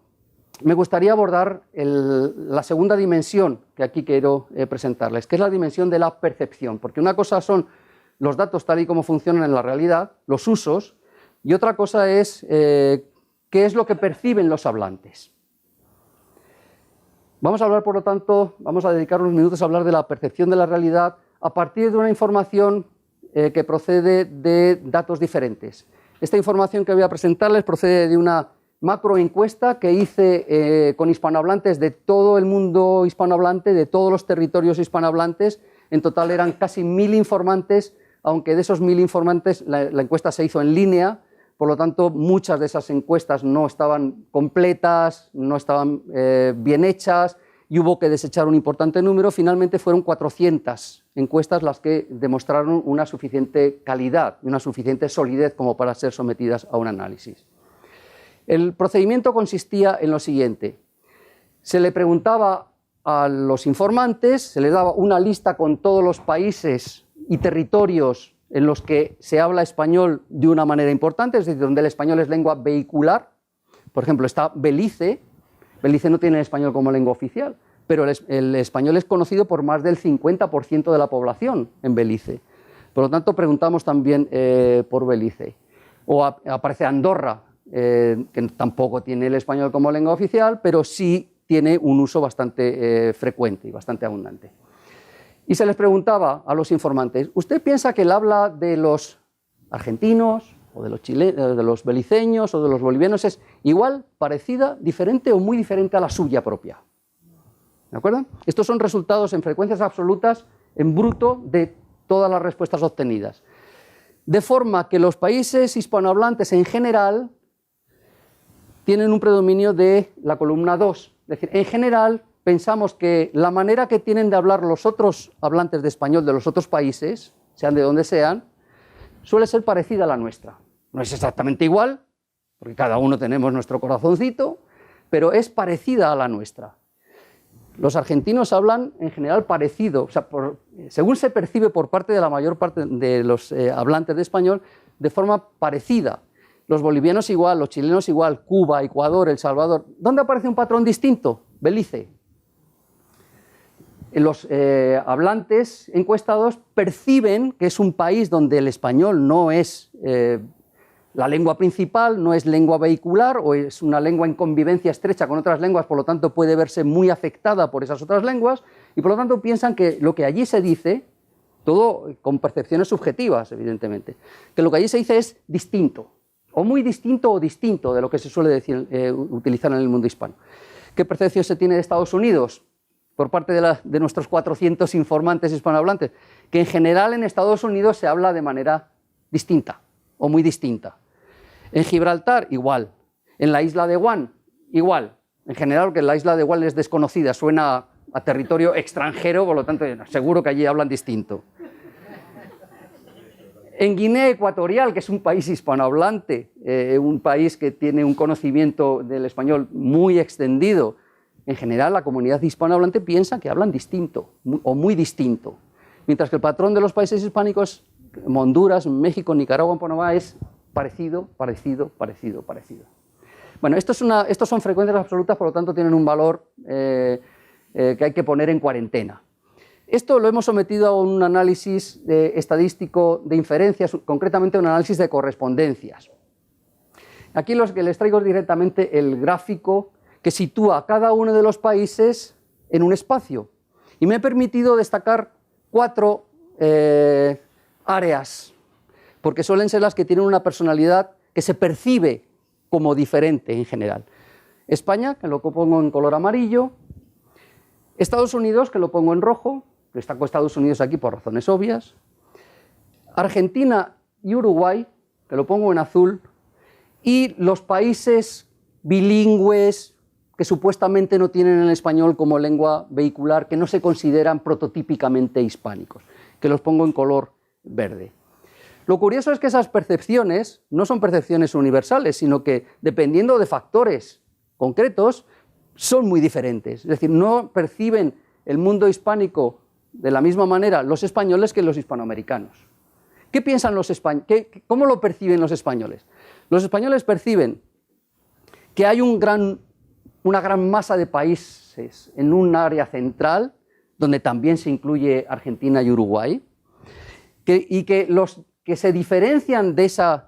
me gustaría abordar la segunda dimensión que aquí quiero presentarles, que es la dimensión de la percepción, porque una cosa son los datos tal y como funcionan en la realidad, los usos, y otra cosa es qué es lo que perciben los hablantes. Vamos a hablar, por lo tanto, vamos a dedicar unos minutos a hablar de la percepción de la realidad a partir de una información que procede de datos diferentes. Esta información que voy a presentarles procede de una macroencuesta que hice con hispanohablantes de todo el mundo hispanohablante, de todos los territorios hispanohablantes. En total eran casi 1000 informantes, aunque de esos 1000 informantes la encuesta se hizo en línea. Por lo tanto, muchas de esas encuestas no estaban completas, no estaban bien hechas y hubo que desechar un importante número. Finalmente fueron 400 encuestas las que demostraron una suficiente calidad y una suficiente solidez como para ser sometidas a un análisis. El procedimiento consistía en lo siguiente: se le preguntaba a los informantes, se les daba una lista con todos los países y territorios en los que se habla español de una manera importante, es decir, donde el español es lengua vehicular. Por ejemplo, está Belice. Belice no tiene el español como lengua oficial, pero el español es conocido por más del 50% de la población en Belice. Por lo tanto, preguntamos también por Belice. O aparece Andorra, que tampoco tiene el español como lengua oficial, pero sí tiene un uso bastante frecuente y bastante abundante. Y se les preguntaba a los informantes: ¿usted piensa que el habla de los argentinos, o de los chilenos, de los beliceños o de los bolivianos es igual, parecida, diferente o muy diferente a la suya propia? ¿De acuerdo? Estos son resultados en frecuencias absolutas, en bruto, de todas las respuestas obtenidas. De forma que los países hispanohablantes en general tienen un predominio de la columna 2. Es decir, en general pensamos que la manera que tienen de hablar los otros hablantes de español de los otros países, sean de donde sean, suele ser parecida a la nuestra. No es exactamente igual, porque cada uno tenemos nuestro corazoncito, pero es parecida a la nuestra. Los argentinos hablan en general parecido, o sea, según se percibe por parte de la mayor parte de los hablantes de español, de forma parecida. Los bolivianos igual, los chilenos igual, Cuba, Ecuador, El Salvador. ¿Dónde aparece un patrón distinto? Belice. Los hablantes encuestados perciben que es un país donde el español no es la lengua principal, no es lengua vehicular o es una lengua en convivencia estrecha con otras lenguas, por lo tanto puede verse muy afectada por esas otras lenguas y por lo tanto piensan que lo que allí se dice, todo con percepciones subjetivas evidentemente, que lo que allí se dice es distinto, o muy distinto o distinto de lo que se suele decir, utilizar en el mundo hispano. ¿Qué percepción se tiene de Estados Unidos por parte de nuestros 400 informantes hispanohablantes? Que en general en Estados Unidos se habla de manera distinta o muy distinta. En Gibraltar, igual. En la isla de Guam, igual. En general, porque la isla de Guam es desconocida, suena a territorio extranjero, por lo tanto, seguro que allí hablan distinto. En Guinea Ecuatorial, que es un país hispanohablante, un país que tiene un conocimiento del español muy extendido, en general la comunidad hispanohablante piensa que hablan distinto o muy distinto, mientras que el patrón de los países hispánicos, Honduras, México, Nicaragua, Panamá, es parecido, parecido, parecido, parecido. Bueno, estos son frecuencias absolutas, por lo tanto tienen un valor que hay que poner en cuarentena. Esto lo hemos sometido a un análisis estadístico de inferencias, concretamente un análisis de correspondencias. Aquí los que les traigo es directamente el gráfico que sitúa a cada uno de los países en un espacio. Y me he permitido destacar 4 áreas, porque suelen ser las que tienen una personalidad que se percibe como diferente en general. España, que lo pongo en color amarillo. Estados Unidos, que lo pongo en rojo. Destaco Estados Unidos aquí por razones obvias. Argentina y Uruguay, que lo pongo en azul. Y los países bilingües que supuestamente no tienen el español como lengua vehicular, que no se consideran prototípicamente hispánicos, que los pongo en color verde. Lo curioso es que esas percepciones no son percepciones universales, sino que dependiendo de factores concretos son muy diferentes. Es decir, no perciben el mundo hispánico de la misma manera los españoles que los hispanoamericanos. ¿Qué piensan los españoles? ¿Cómo lo perciben los españoles? Los españoles perciben que hay una gran masa de países en un área central, donde también se incluye Argentina y Uruguay, y que los que se diferencian de esa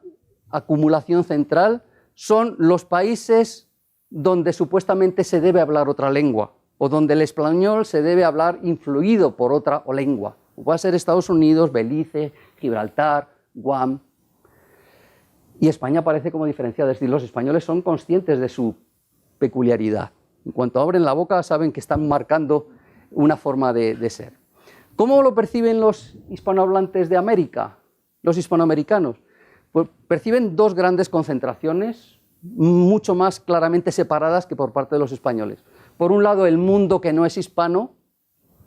acumulación central son los países donde supuestamente se debe hablar otra lengua, o donde el español se debe hablar influido por otra lengua. Va a ser Estados Unidos, Belice, Gibraltar, Guam. Y España aparece como diferenciada, es decir, los españoles son conscientes de su peculiaridad. En cuanto abren la boca saben que están marcando una forma de ser. ¿Cómo lo perciben los hispanohablantes de América, los hispanoamericanos? Pues perciben 2 grandes concentraciones, mucho más claramente separadas que por parte de los españoles. Por un lado, el mundo que no es hispano,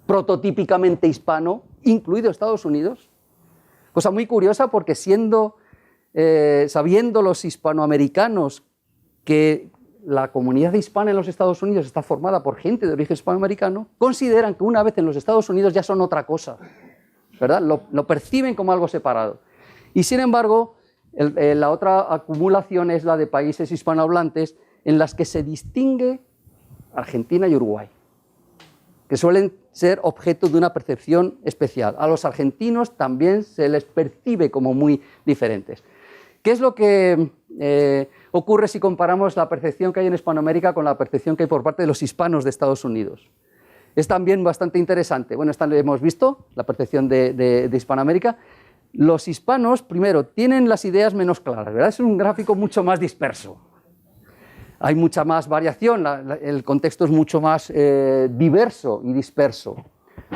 prototípicamente hispano, incluido Estados Unidos. Cosa muy curiosa porque sabiendo los hispanoamericanos que la comunidad hispana en los Estados Unidos está formada por gente de origen hispanoamericano, consideran que una vez en los Estados Unidos ya son otra cosa, ¿verdad? Lo perciben como algo separado. Y sin embargo, la otra acumulación es la de países hispanohablantes en las que se distingue Argentina y Uruguay, que suelen ser objeto de una percepción especial. A los argentinos también se les percibe como muy diferentes. ¿Qué es lo que ocurre si comparamos la percepción que hay en Hispanoamérica con la percepción que hay por parte de los hispanos de Estados Unidos? Es también bastante interesante. Bueno, esta hemos visto, la percepción de Hispanoamérica. Los hispanos, primero, tienen las ideas menos claras, ¿verdad? Es un gráfico mucho más disperso. Hay mucha más variación, el contexto es mucho más diverso y disperso.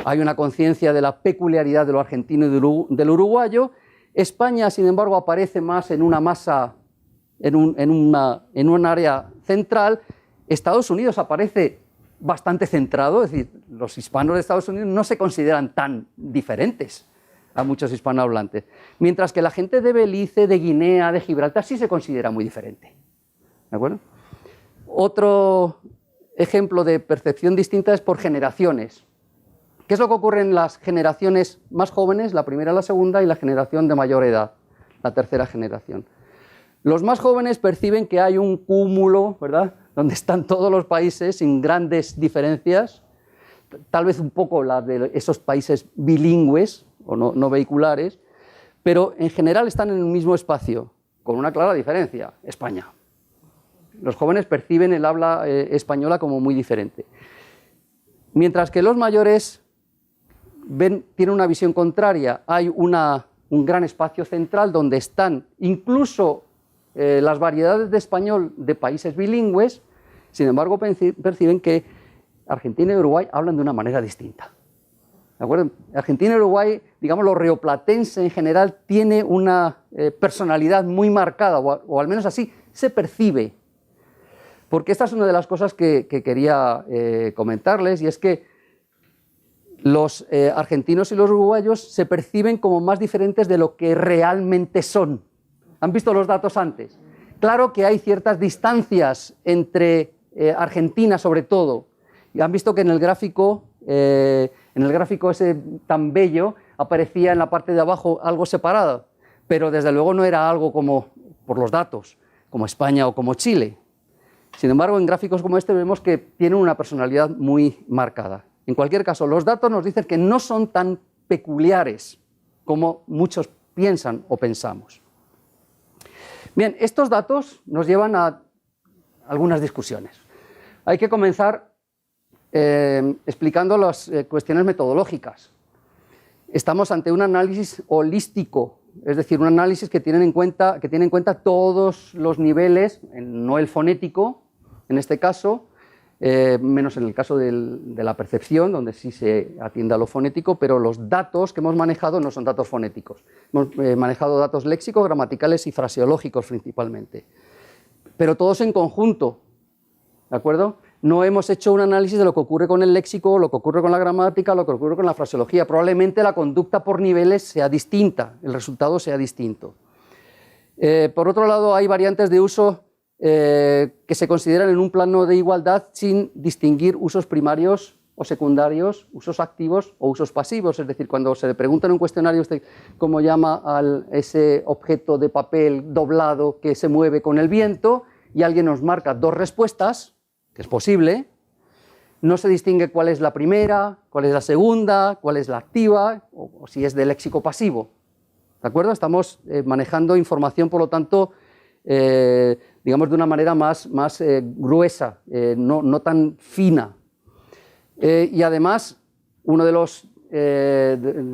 Hay una conciencia de la peculiaridad de lo argentino y del uruguayo. España, sin embargo, aparece más en una masa, en un área central. Estados Unidos aparece bastante centrado, es decir, los hispanos de Estados Unidos no se consideran tan diferentes a muchos hispanohablantes, mientras que la gente de Belice, de Guinea, de Gibraltar sí se considera muy diferente. ¿De acuerdo? Otro ejemplo de percepción distinta es por generaciones. ¿Qué es lo que ocurre en las generaciones más jóvenes, la primera, la segunda, y la generación de mayor edad, la tercera generación? Los más jóvenes perciben que hay un cúmulo, ¿verdad?, donde están todos los países sin grandes diferencias, tal vez un poco las de esos países bilingües o no vehiculares, pero en general están en el mismo espacio, con una clara diferencia: España. Los jóvenes perciben el habla española como muy diferente. Mientras que los mayores tienen una visión contraria. Hay un gran espacio central donde están incluso las variedades de español de países bilingües. Sin embargo, perciben que Argentina y Uruguay hablan de una manera distinta. ¿De acuerdo? Argentina y Uruguay, digamos, lo rioplatense en general tiene una personalidad muy marcada, o al menos así se percibe. Porque esta es una de las cosas que quería comentarles, y es que los argentinos y los uruguayos se perciben como más diferentes de lo que realmente son. ¿Han visto los datos antes? Claro que hay ciertas distancias entre Argentina, sobre todo, y han visto que en el gráfico ese tan bello aparecía en la parte de abajo algo separado, pero desde luego no era algo como, por los datos, como España o como Chile. Sin embargo, en gráficos como este vemos que tienen una personalidad muy marcada. En cualquier caso, los datos nos dicen que no son tan peculiares como muchos piensan o pensamos. Bien, estos datos nos llevan a algunas discusiones. Hay que comenzar explicando las cuestiones metodológicas. Estamos ante un análisis holístico, es decir, un análisis que tiene en cuenta todos los niveles, no el fonético, en este caso, menos en el caso de la percepción, donde sí se atiende a lo fonético, pero los datos que hemos manejado no son datos fonéticos. Hemos manejado datos léxicos, gramaticales y fraseológicos principalmente, pero todos en conjunto, ¿de acuerdo? No hemos hecho un análisis de lo que ocurre con el léxico, lo que ocurre con la gramática, lo que ocurre con la fraseología. Probablemente la conducta por niveles sea distinta, el resultado sea distinto. Por otro lado, hay variantes de uso que se consideran en un plano de igualdad sin distinguir usos primarios o secundarios, usos activos o usos pasivos. Es decir, cuando se le pregunta en un cuestionario usted cómo llama a ese objeto de papel doblado que se mueve con el viento, y alguien nos marca dos respuestas, que es posible, no se distingue cuál es la primera, cuál es la segunda, cuál es la activa, o si es de léxico pasivo. ¿De acuerdo? Estamos manejando información, por lo tanto, digamos de una manera más gruesa, no tan fina. Y además, una de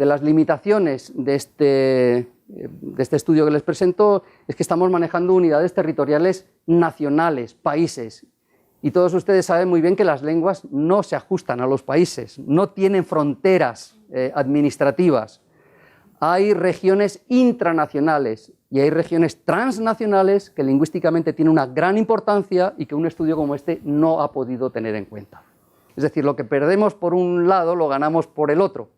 las limitaciones de este estudio que les presento es que estamos manejando unidades territoriales nacionales, países. Y todos ustedes saben muy bien que las lenguas no se ajustan a los países, no tienen fronteras administrativas. Hay regiones intranacionales y hay regiones transnacionales que lingüísticamente tienen una gran importancia y que un estudio como este no ha podido tener en cuenta. Es decir, lo que perdemos por un lado lo ganamos por el otro.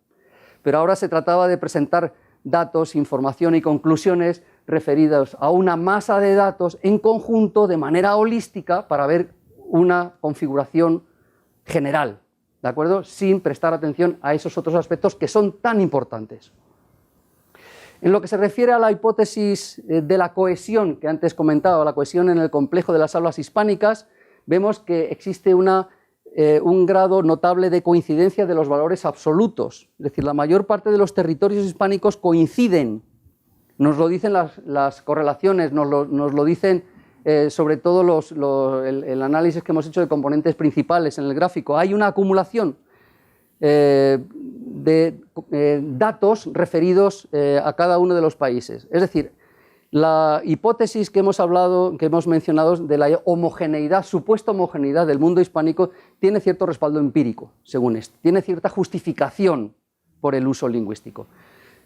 Pero ahora se trataba de presentar datos, información y conclusiones referidos a una masa de datos en conjunto de manera holística para ver una configuración general, ¿de acuerdo? Sin prestar atención a esos otros aspectos que son tan importantes. En lo que se refiere a la hipótesis de la cohesión que antes comentaba, la cohesión en el complejo de las hablas hispánicas, vemos que existe un grado notable de coincidencia de los valores absolutos. Es decir, la mayor parte de los territorios hispánicos coinciden. Nos lo dicen las correlaciones, nos lo dicen sobre todo el análisis que hemos hecho de componentes principales en el gráfico. Hay una acumulación de datos referidos a cada uno de los países. Es decir, la hipótesis que hemos mencionado de la homogeneidad, supuesta homogeneidad del mundo hispánico, tiene cierto respaldo empírico, según esto, tiene cierta justificación por el uso lingüístico.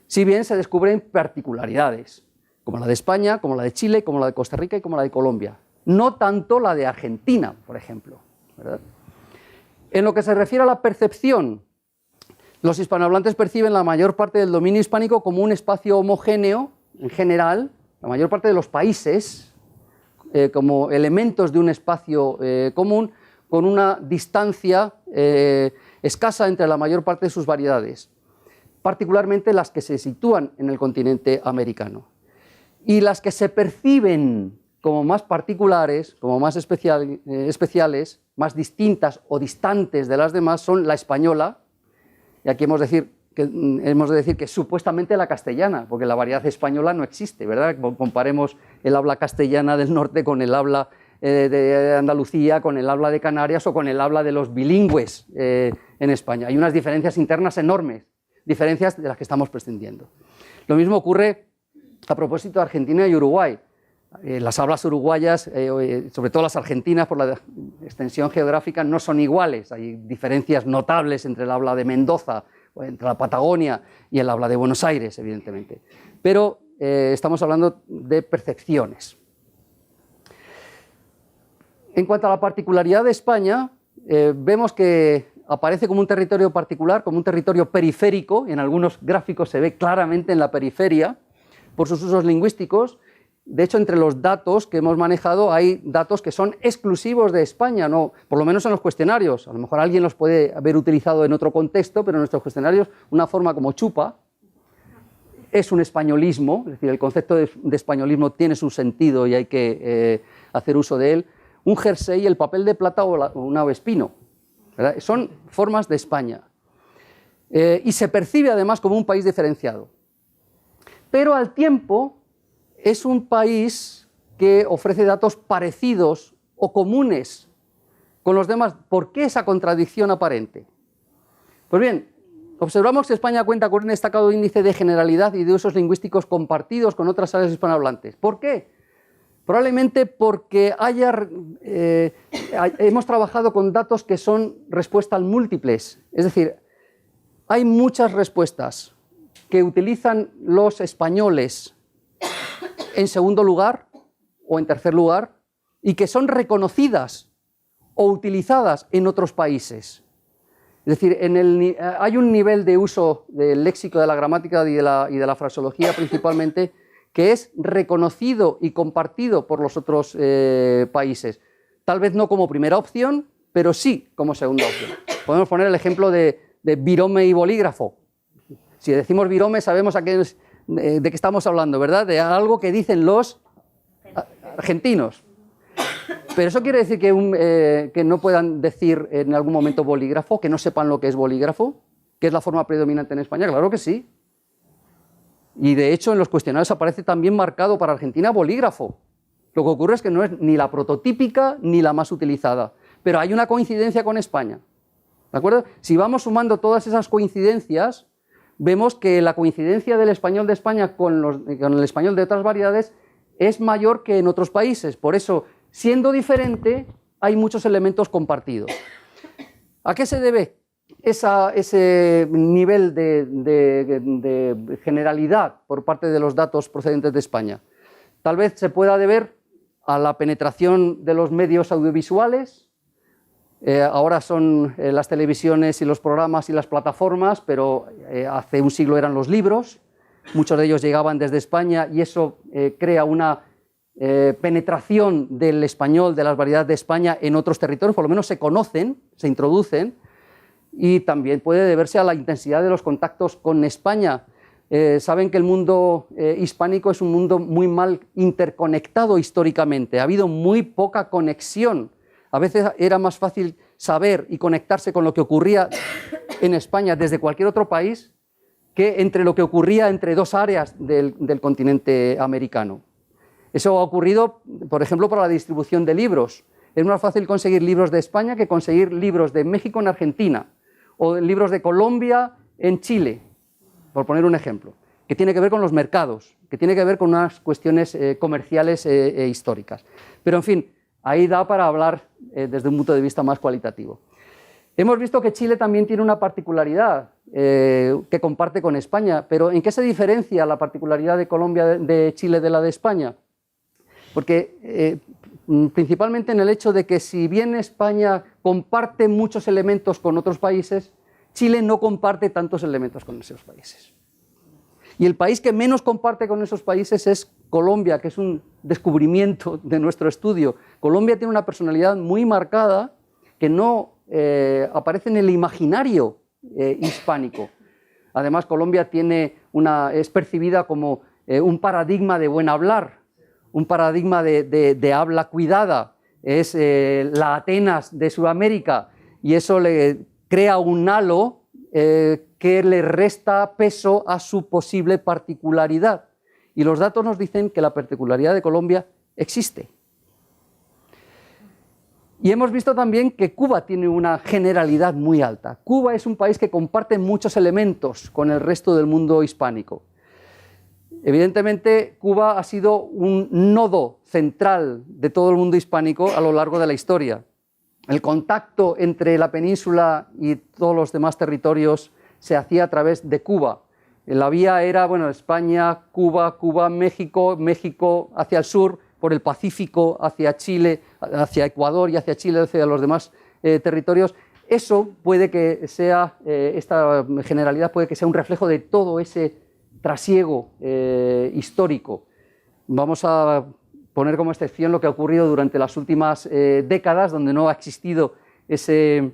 Si bien se descubren particularidades, como la de España, como la de Chile, como la de Costa Rica y como la de Colombia. No tanto la de Argentina, por ejemplo, ¿verdad? En lo que se refiere a la percepción, los hispanohablantes perciben la mayor parte del dominio hispánico como un espacio homogéneo, en general, la mayor parte de los países, como elementos de un espacio común, con una distancia escasa entre la mayor parte de sus variedades, particularmente las que se sitúan en el continente americano. Y las que se perciben como más particulares, como más especiales, más distintas o distantes de las demás, son la española, y aquí hemos de decir que supuestamente la castellana, porque la variedad española no existe, ¿verdad? Comparemos el habla castellana del norte con el habla de Andalucía, con el habla de Canarias o con el habla de los bilingües en España. Hay unas diferencias internas enormes, diferencias de las que estamos prescindiendo. Lo mismo ocurre a propósito de Argentina y Uruguay. Las hablas uruguayas, sobre todo las argentinas, por la extensión geográfica, no son iguales. Hay diferencias notables entre el habla de Mendoza, o entre la Patagonia y el habla de Buenos Aires, evidentemente. Pero estamos hablando de percepciones. En cuanto a la particularidad de España, vemos que aparece como un territorio particular, como un territorio periférico. En algunos gráficos se ve claramente en la periferia por sus usos lingüísticos. De hecho, entre los datos que hemos manejado hay datos que son exclusivos de España, no, por lo menos en los cuestionarios. A lo mejor alguien los puede haber utilizado en otro contexto, pero en nuestros cuestionarios una forma como chupa es un españolismo, es decir, el concepto de españolismo tiene su sentido y hay que hacer uso de él. Un jersey, el papel de plata o un avespino, ¿verdad? Son formas de España. Y se percibe además como un país diferenciado. Pero al tiempo es un país que ofrece datos parecidos o comunes con los demás. ¿Por qué esa contradicción aparente? Pues bien, observamos que España cuenta con un destacado índice de generalidad y de usos lingüísticos compartidos con otras áreas hispanohablantes. ¿Por qué? Probablemente porque hemos trabajado con datos que son respuestas múltiples. Es decir, hay muchas respuestas que utilizan los españoles en segundo lugar o en tercer lugar y que son reconocidas o utilizadas en otros países. Es decir, hay un nivel de uso del léxico, de la gramática y de la fraseología principalmente, que es reconocido y compartido por los otros países. Tal vez no como primera opción, pero sí como segunda opción. Podemos poner el ejemplo de virome y bolígrafo. Si decimos virome sabemos de qué estamos hablando, ¿verdad? De algo que dicen los argentinos. Pero eso quiere decir que no puedan decir en algún momento bolígrafo, que no sepan lo que es bolígrafo, que es la forma predominante en España. Claro que sí. Y de hecho en los cuestionarios aparece también marcado para Argentina bolígrafo. Lo que ocurre es que no es ni la prototípica ni la más utilizada. Pero hay una coincidencia con España. ¿De acuerdo? Si vamos sumando todas esas coincidencias, vemos que la coincidencia del español de España con el español de otras variedades es mayor que en otros países. Por eso, siendo diferente, hay muchos elementos compartidos. ¿A qué se debe ese nivel de generalidad por parte de los datos procedentes de España? Tal vez se pueda deber a la penetración de los medios audiovisuales. Ahora son las televisiones y los programas y las plataformas, pero hace un siglo eran los libros. Muchos de ellos llegaban desde España y eso crea una penetración del español, de las variedades de España en otros territorios, por lo menos se conocen, se introducen, y también puede deberse a la intensidad de los contactos con España. Saben que el mundo hispánico es un mundo muy mal interconectado históricamente, ha habido muy poca conexión. A veces era más fácil saber y conectarse con lo que ocurría en España desde cualquier otro país que entre lo que ocurría entre dos áreas del continente americano. Eso ha ocurrido, por ejemplo, para la distribución de libros. Es más fácil conseguir libros de España que conseguir libros de México en Argentina o libros de Colombia en Chile, por poner un ejemplo, que tiene que ver con los mercados, que tiene que ver con unas cuestiones comerciales e históricas. Pero, en fin, ahí da para hablar desde un punto de vista más cualitativo. Hemos visto que Chile también tiene una particularidad que comparte con España, pero ¿en qué se diferencia la particularidad de Colombia de Chile de la de España? Porque principalmente en el hecho de que si bien España comparte muchos elementos con otros países, Chile no comparte tantos elementos con esos países. Y el país que menos comparte con esos países es Colombia, que es un descubrimiento de nuestro estudio. Colombia tiene una personalidad muy marcada que no aparece en el imaginario hispánico. Además, Colombia es percibida como un paradigma de buen hablar, un paradigma de habla cuidada. Es la Atenas de Sudamérica y eso le crea un halo que le resta peso a su posible particularidad. Y los datos nos dicen que la particularidad de Colombia existe. Y hemos visto también que Cuba tiene una generalidad muy alta. Cuba es un país que comparte muchos elementos con el resto del mundo hispánico. Evidentemente, Cuba ha sido un nodo central de todo el mundo hispánico a lo largo de la historia. El contacto entre la península y todos los demás territorios se hacía a través de Cuba. La vía era, bueno, España, Cuba, Cuba, México, México hacia el sur, por el Pacífico hacia Chile, hacia Ecuador y hacia Chile, hacia los demás territorios. Eso puede que sea, esta generalidad puede que sea un reflejo de todo ese trasiego histórico. Vamos a poner como excepción lo que ha ocurrido durante las últimas décadas, donde no ha existido ese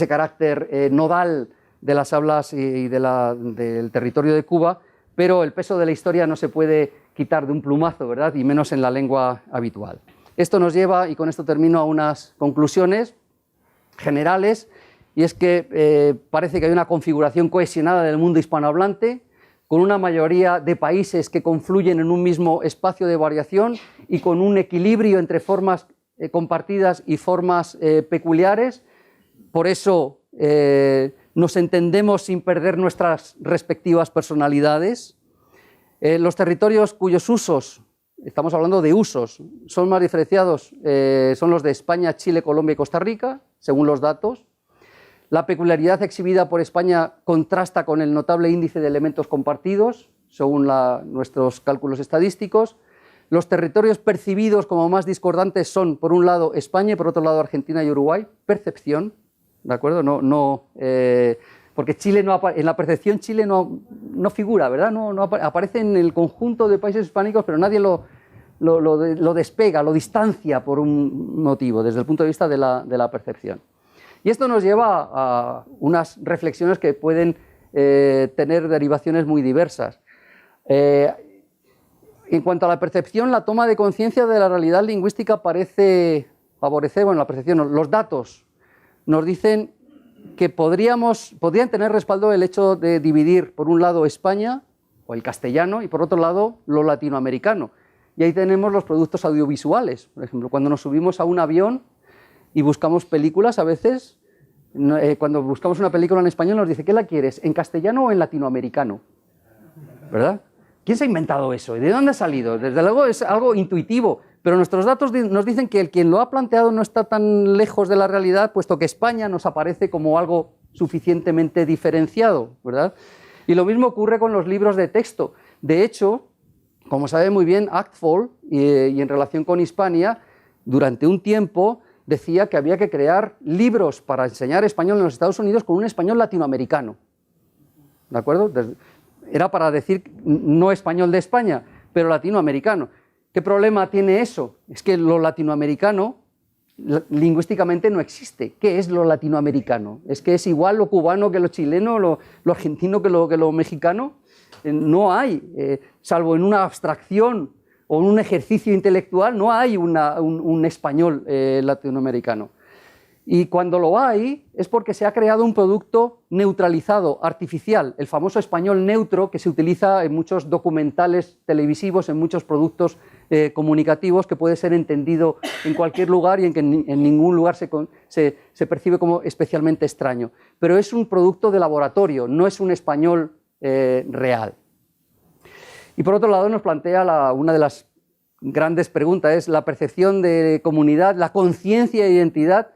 carácter nodal de las hablas y del territorio de Cuba, pero el peso de la historia no se puede quitar de un plumazo, ¿verdad? Y menos en la lengua habitual. Esto nos lleva, y con esto termino, a unas conclusiones generales, y es que parece que hay una configuración cohesionada del mundo hispanohablante, con una mayoría de países que confluyen en un mismo espacio de variación y con un equilibrio entre formas compartidas y formas peculiares. Por eso nos entendemos sin perder nuestras respectivas personalidades. Los territorios cuyos usos, estamos hablando de usos, son más diferenciados, son los de España, Chile, Colombia y Costa Rica, según los datos. La peculiaridad exhibida por España contrasta con el notable índice de elementos compartidos, según nuestros cálculos estadísticos. Los territorios percibidos como más discordantes son, por un lado, España y por otro lado, Argentina y Uruguay. Percepción, ¿de acuerdo? Porque Chile en la percepción Chile no figura, ¿verdad? No aparece en el conjunto de países hispánicos, pero nadie lo despega, lo distancia por un motivo, desde el punto de vista de la percepción. Y esto nos lleva a unas reflexiones que pueden tener derivaciones muy diversas. En cuanto a la percepción, la toma de conciencia de la realidad lingüística parece favorecer, bueno, la percepción, los datos nos dicen que podrían tener respaldo el hecho de dividir, por un lado, España, o el castellano, y por otro lado, lo latinoamericano. Y ahí tenemos los productos audiovisuales. Por ejemplo, cuando nos subimos a un avión y buscamos películas, a veces, cuando buscamos una película en español nos dice, ¿qué la quieres? ¿En castellano o en latinoamericano? ¿Verdad? ¿Quién se ha inventado eso? ¿Y de dónde ha salido? Desde luego es algo intuitivo, pero nuestros datos nos dicen que quien lo ha planteado no está tan lejos de la realidad, puesto que España nos aparece como algo suficientemente diferenciado, ¿verdad? Y lo mismo ocurre con los libros de texto. De hecho, como sabe muy bien Actfol, y en relación con Hispania, durante un tiempo decía que había que crear libros para enseñar español en los Estados Unidos con un español latinoamericano. ¿De acuerdo? Era para decir no español de España, pero latinoamericano. ¿Qué problema tiene eso? Es que lo latinoamericano lingüísticamente no existe. ¿Qué es lo latinoamericano? ¿Es que es igual lo cubano que lo chileno, lo argentino que lo mexicano? No hay, salvo en una abstracción o en un ejercicio intelectual, no hay un español latinoamericano. Y cuando lo hay es porque se ha creado un producto neutralizado, artificial, el famoso español neutro que se utiliza en muchos documentales televisivos, en muchos productos comunicativos, que puede ser entendido en cualquier lugar y en que en ningún lugar se percibe como especialmente extraño. Pero es un producto de laboratorio, no es un español real. Y por otro lado nos plantea una de las grandes preguntas, es la percepción de comunidad, la conciencia de identidad.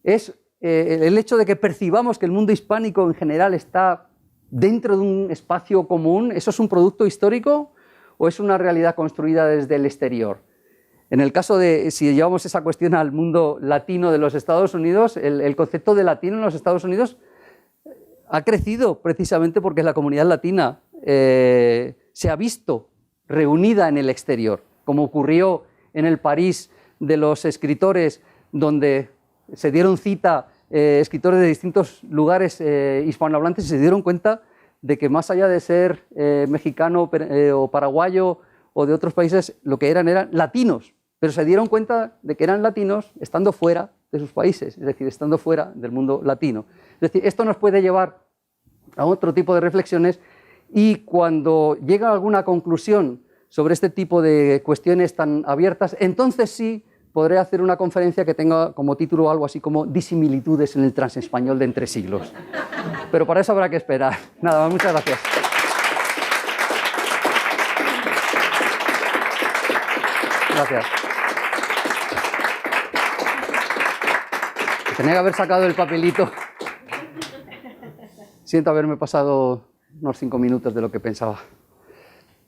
Es el hecho de que percibamos que el mundo hispánico en general está dentro de un espacio común. ¿Eso es un producto histórico o es una realidad construida desde el exterior? En el caso de, si llevamos esa cuestión al mundo latino de los Estados Unidos, el concepto de latino en los Estados Unidos ha crecido precisamente porque la comunidad latina se ha visto reunida en el exterior, como ocurrió en el París de los escritores, donde se dieron cita escritores de distintos lugares hispanohablantes y se dieron cuenta de que más allá de ser mexicano o paraguayo o de otros países, lo que eran latinos, pero se dieron cuenta de que eran latinos estando fuera de sus países, es decir, estando fuera del mundo latino. Es decir, esto nos puede llevar a otro tipo de reflexiones y cuando llega a alguna conclusión sobre este tipo de cuestiones tan abiertas, entonces sí podré hacer una conferencia que tenga como título algo así como Disimilitudes en el transespañol de entre siglos. Pero para eso habrá que esperar. Nada más, muchas gracias. Gracias. Tenía que haber sacado el papelito. Siento haberme pasado unos 5 minutos de lo que pensaba.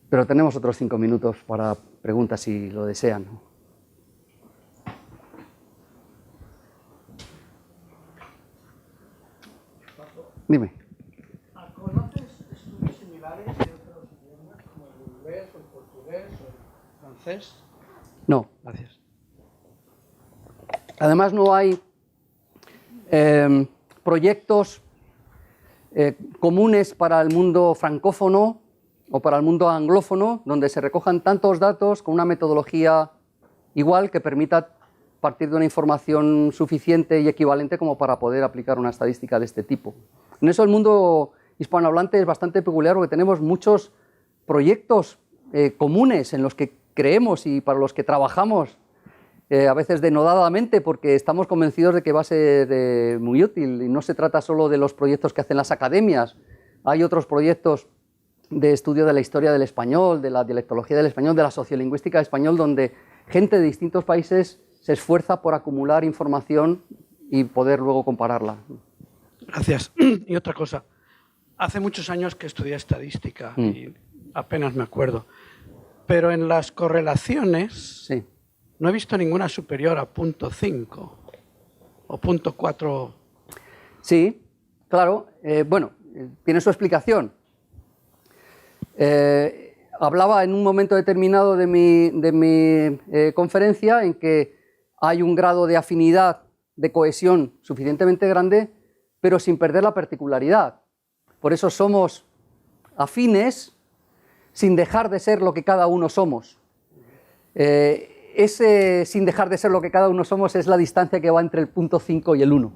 Pero tenemos otros 5 minutos para preguntas si lo desean. Dime. ¿Conoces estudios similares de otros idiomas como el inglés o el portugués o el francés? No. Gracias. Además no hay proyectos comunes para el mundo francófono o para el mundo anglófono, donde se recojan tantos datos con una metodología igual que permita partir de una información suficiente y equivalente como para poder aplicar una estadística de este tipo. En eso el mundo hispanohablante es bastante peculiar porque tenemos muchos proyectos comunes en los que creemos y para los que trabajamos, a veces denodadamente, porque estamos convencidos de que va a ser muy útil. Y no se trata solo de los proyectos que hacen las academias, hay otros proyectos de estudio de la historia del español, de la dialectología del español, de la sociolingüística del español, donde gente de distintos países se esfuerza por acumular información y poder luego compararla. Gracias. Y otra cosa, hace muchos años que estudié estadística y apenas me acuerdo, pero en las correlaciones Sí. no he visto ninguna superior a 0.5 o 0.4. Sí, claro. Bueno, tiene su explicación. Hablaba en un momento determinado de mi conferencia en que hay un grado de afinidad, de cohesión suficientemente grande, pero sin perder la particularidad. Por eso somos afines sin dejar de ser lo que cada uno somos. Ese sin dejar de ser lo que cada uno somos es la distancia que va entre el 0.5 y el 1.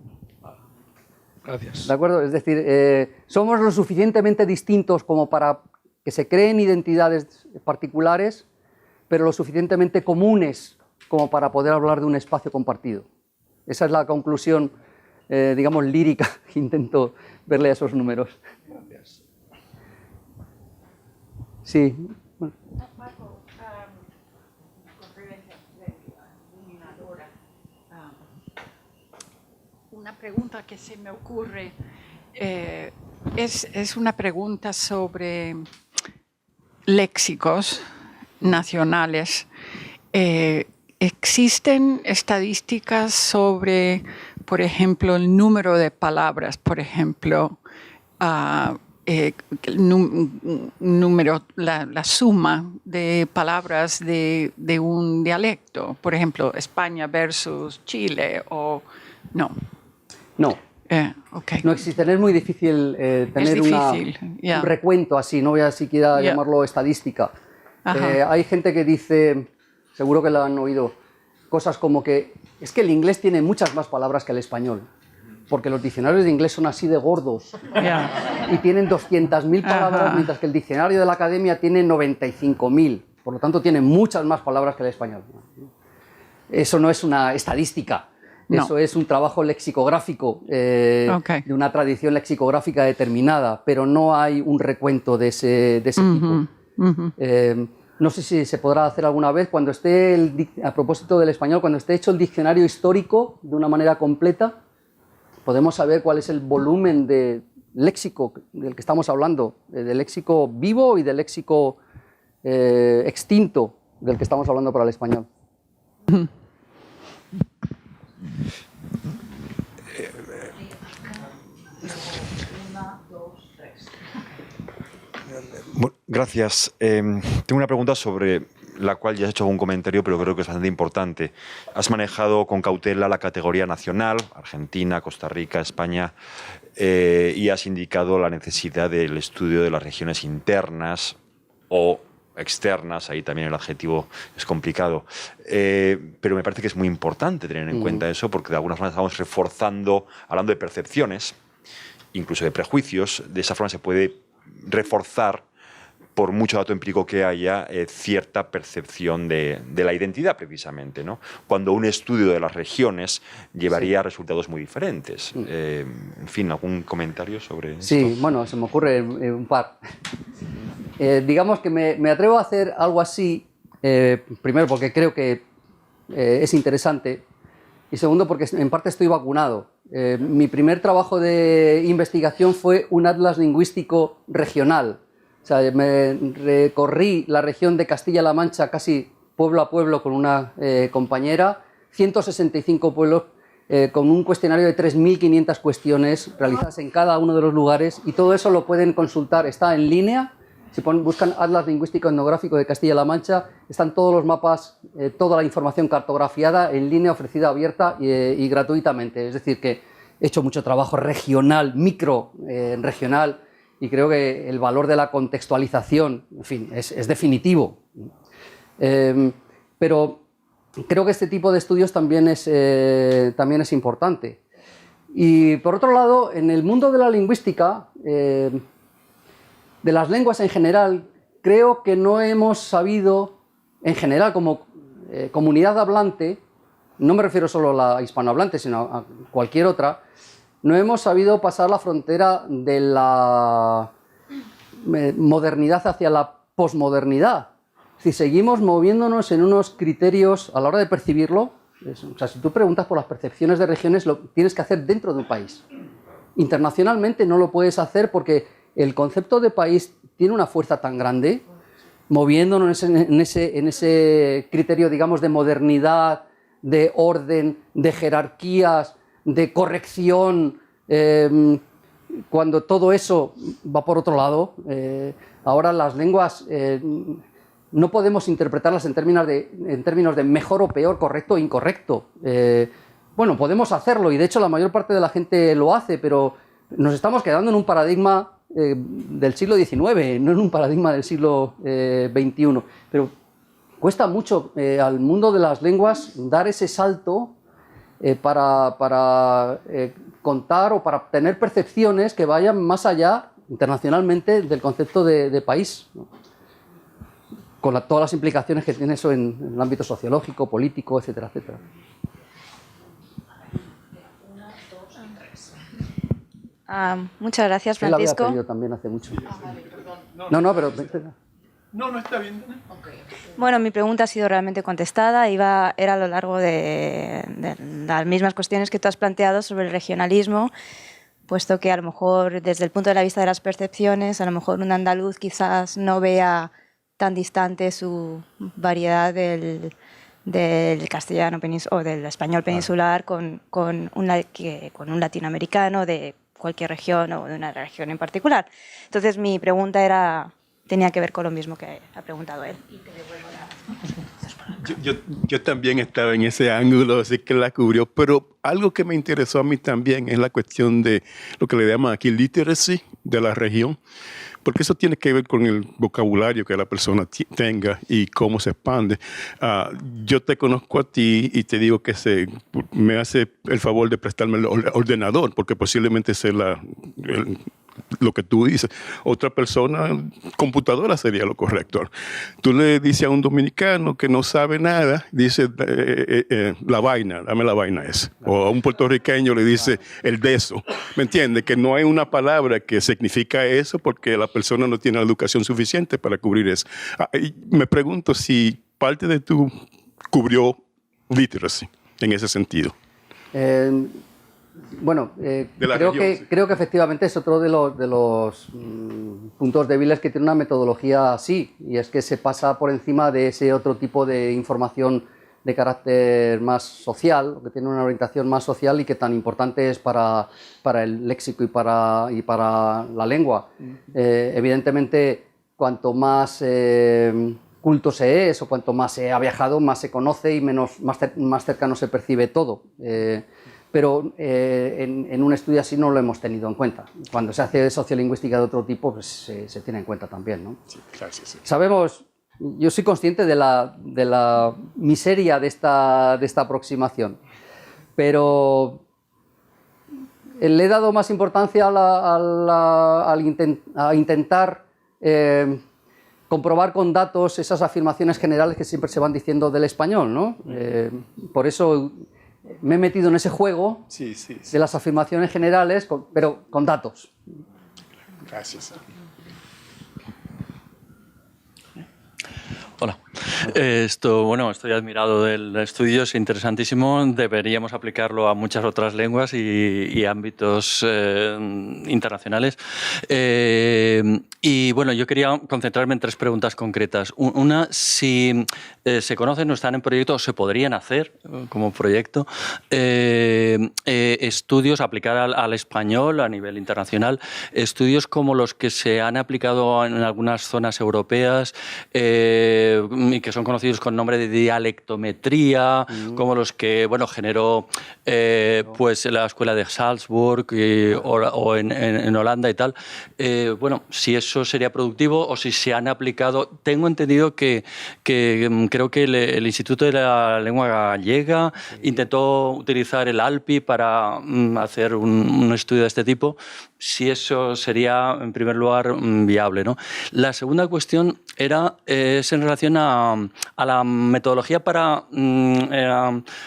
Gracias. ¿De acuerdo? Es decir, somos lo suficientemente distintos como para que se creen identidades particulares, pero lo suficientemente comunes como para poder hablar de un espacio compartido. Esa es la conclusión, digamos, lírica que intento verle a esos números. Gracias. Sí. Marco, conferencia iluminadora. Una pregunta que se me ocurre es una pregunta sobre léxicos nacionales. ¿Existen estadísticas sobre, por ejemplo, el número de palabras? Por ejemplo, la suma de palabras de un dialecto. Por ejemplo, España versus Chile o no. No. Okay. No existen, es muy difícil tener un recuento así, no voy a siquiera llamarlo estadística. Hay gente que dice, seguro que lo han oído, cosas como que es que el inglés tiene muchas más palabras que el español, porque los diccionarios de inglés son así de gordos y tienen 200.000 palabras, mientras que el diccionario de la academia tiene 95.000, por lo tanto tiene muchas más palabras que el español. Eso no es una estadística. No. Eso es un trabajo lexicográfico, de una tradición lexicográfica determinada, pero no hay un recuento de ese tipo. No sé si se podrá hacer alguna vez, cuando esté, a propósito del español, cuando esté hecho el diccionario histórico de una manera completa, podemos saber cuál es el volumen de léxico del que estamos hablando, del léxico vivo y del léxico extinto del que estamos hablando para el español. Bueno, gracias. Tengo una pregunta sobre la cual ya has hecho algún comentario, pero creo que es bastante importante. Has manejado con cautela la categoría nacional, Argentina, Costa Rica, España, y has indicado la necesidad del estudio de las regiones internas o externas, ahí también el adjetivo es complicado, pero me parece que es muy importante tener en cuenta eso, porque de alguna forma estamos reforzando, hablando de percepciones, incluso de prejuicios, de esa forma se puede reforzar por mucho dato empírico que haya, cierta percepción de la identidad precisamente, ¿no? Cuando un estudio de las regiones llevaría a resultados muy diferentes. En fin, ¿algún comentario sobre esto? Sí, bueno, se me ocurre un par. Digamos que me atrevo a hacer algo así, primero porque creo que es interesante y segundo porque en parte estoy vacunado. Mi primer trabajo de investigación fue un atlas lingüístico regional. O sea, me recorrí la región de Castilla-La Mancha casi pueblo a pueblo con una compañera, 165 pueblos, con un cuestionario de 3.500 cuestiones realizadas en cada uno de los lugares, y todo eso lo pueden consultar, está en línea. Si buscan Atlas Lingüístico Etnográfico de Castilla-La Mancha, están todos los mapas, toda la información cartografiada en línea, ofrecida abierta y gratuitamente. Es decir, que he hecho mucho trabajo regional, regional, y creo que el valor de la contextualización, en fin, es definitivo. Pero creo que este tipo de estudios también es importante. Y por otro lado, en el mundo de la lingüística, de las lenguas en general, creo que no hemos sabido, en general, como comunidad hablante, no me refiero solo a la hispanohablante, sino a cualquier otra, no hemos sabido pasar la frontera de la modernidad hacia la posmodernidad. Si seguimos moviéndonos en unos criterios a la hora de percibirlo, o sea, si tú preguntas por las percepciones de regiones, lo tienes que hacer dentro de un país. Internacionalmente no lo puedes hacer porque el concepto de país tiene una fuerza tan grande, moviéndonos en ese criterio, digamos, de modernidad, de orden, de jerarquías, de corrección, cuando todo eso va por otro lado. Ahora las lenguas no podemos interpretarlas en términos de mejor o peor, correcto o incorrecto. Bueno, podemos hacerlo y de hecho la mayor parte de la gente lo hace, pero nos estamos quedando en un paradigma del siglo XIX, no en un paradigma del siglo XXI. Pero cuesta mucho al mundo de las lenguas dar ese salto para contar o para tener percepciones que vayan más allá internacionalmente del concepto de país, ¿no? Con todas las implicaciones que tiene eso en el ámbito sociológico, político, etcétera, etcétera. Muchas gracias, Él había Francisco. pedido también hace mucho. Vale, perdón. No, pero... No, está bien. Bueno, mi pregunta ha sido realmente contestada. Era a lo largo de las mismas cuestiones que tú has planteado sobre el regionalismo, puesto que a lo mejor desde el punto de vista de las percepciones, a lo mejor un andaluz quizás no vea tan distante su variedad del castellano o del español peninsular con un latinoamericano de cualquier región o de una región en particular. Entonces mi pregunta tenía que ver con lo mismo que ha preguntado él. Yo también estaba en ese ángulo, así que la cubrió, pero algo que me interesó a mí también es la cuestión de lo que le llaman aquí literacy de la región, porque eso tiene que ver con el vocabulario que la persona tenga y cómo se expande. Yo te conozco a ti y te digo que me hace el favor de prestarme el ordenador, porque posiblemente sea lo que tú dices. Otra persona, computadora sería lo correcto. Tú le dices a un dominicano que no sabe nada, dice la vaina, dame la vaina esa. O a un puertorriqueño le dice el de eso. ¿Me entiendes? Que no hay una palabra que significa eso porque la persona no tiene la educación suficiente para cubrir eso. Y me pregunto si parte de tu cubrió literacy en ese sentido. Bueno, creo que efectivamente es otro de los puntos débiles que tiene una metodología así, y es que se pasa por encima de ese otro tipo de información de carácter más social, que tiene una orientación más social y que tan importante es para el léxico y para la lengua. Evidentemente, cuanto más culto se es o cuanto más se ha viajado, más se conoce y más cercano se percibe todo. Pero en un estudio así no lo hemos tenido en cuenta. Cuando se hace sociolingüística de otro tipo, pues se tiene en cuenta también, ¿no? Sí, claro, sí. Sabemos, yo soy consciente de la miseria de esta aproximación, pero le he dado más importancia a intentar comprobar con datos esas afirmaciones generales que siempre se van diciendo del español, ¿no? Por eso me he metido en ese juego de las afirmaciones generales, pero con datos. Gracias. Hola. Estoy admirado del estudio, es interesantísimo. Deberíamos aplicarlo a muchas otras lenguas y ámbitos internacionales. Y bueno, yo quería concentrarme en 3 preguntas concretas. Una, si se conocen o están en proyecto o se podrían hacer como proyecto estudios, aplicar al español a nivel internacional, estudios como los que se han aplicado en algunas zonas europeas y que son conocidos con nombre de dialectometría, como los que generó pues la escuela de Salzburg o en Holanda y tal. Si eso sería productivo o si se han aplicado. Tengo entendido que creo que el Instituto de la Lengua Gallega intentó utilizar el ALPI para hacer un estudio de este tipo. Si eso sería, en primer lugar, viable, ¿no? La segunda cuestión es en relación a la metodología para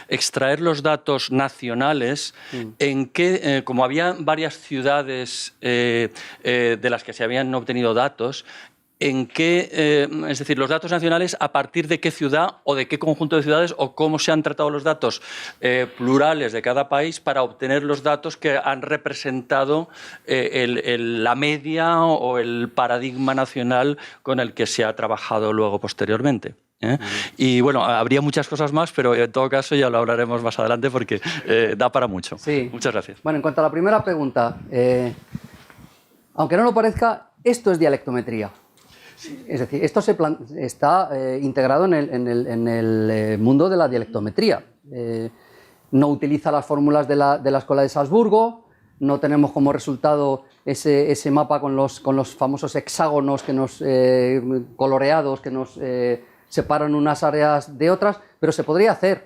extraer los datos nacionales, en que, como había varias ciudades de las que se habían obtenido datos, en qué, es decir, los datos nacionales, a partir de qué ciudad o de qué conjunto de ciudades o cómo se han tratado los datos plurales de cada país para obtener los datos que han representado la media o el paradigma nacional con el que se ha trabajado luego posteriormente. Y bueno, habría muchas cosas más, pero en todo caso ya lo hablaremos más adelante porque da para mucho. Sí. Muchas gracias. Bueno, en cuanto a la primera pregunta, aunque no lo parezca, esto es dialectometría. Es decir, esto está integrado en el mundo de la dialectometría. No utiliza las fórmulas de la Escuela de Salzburgo, no tenemos como resultado ese mapa con los famosos hexágonos coloreados que nos separan unas áreas de otras, pero se podría hacer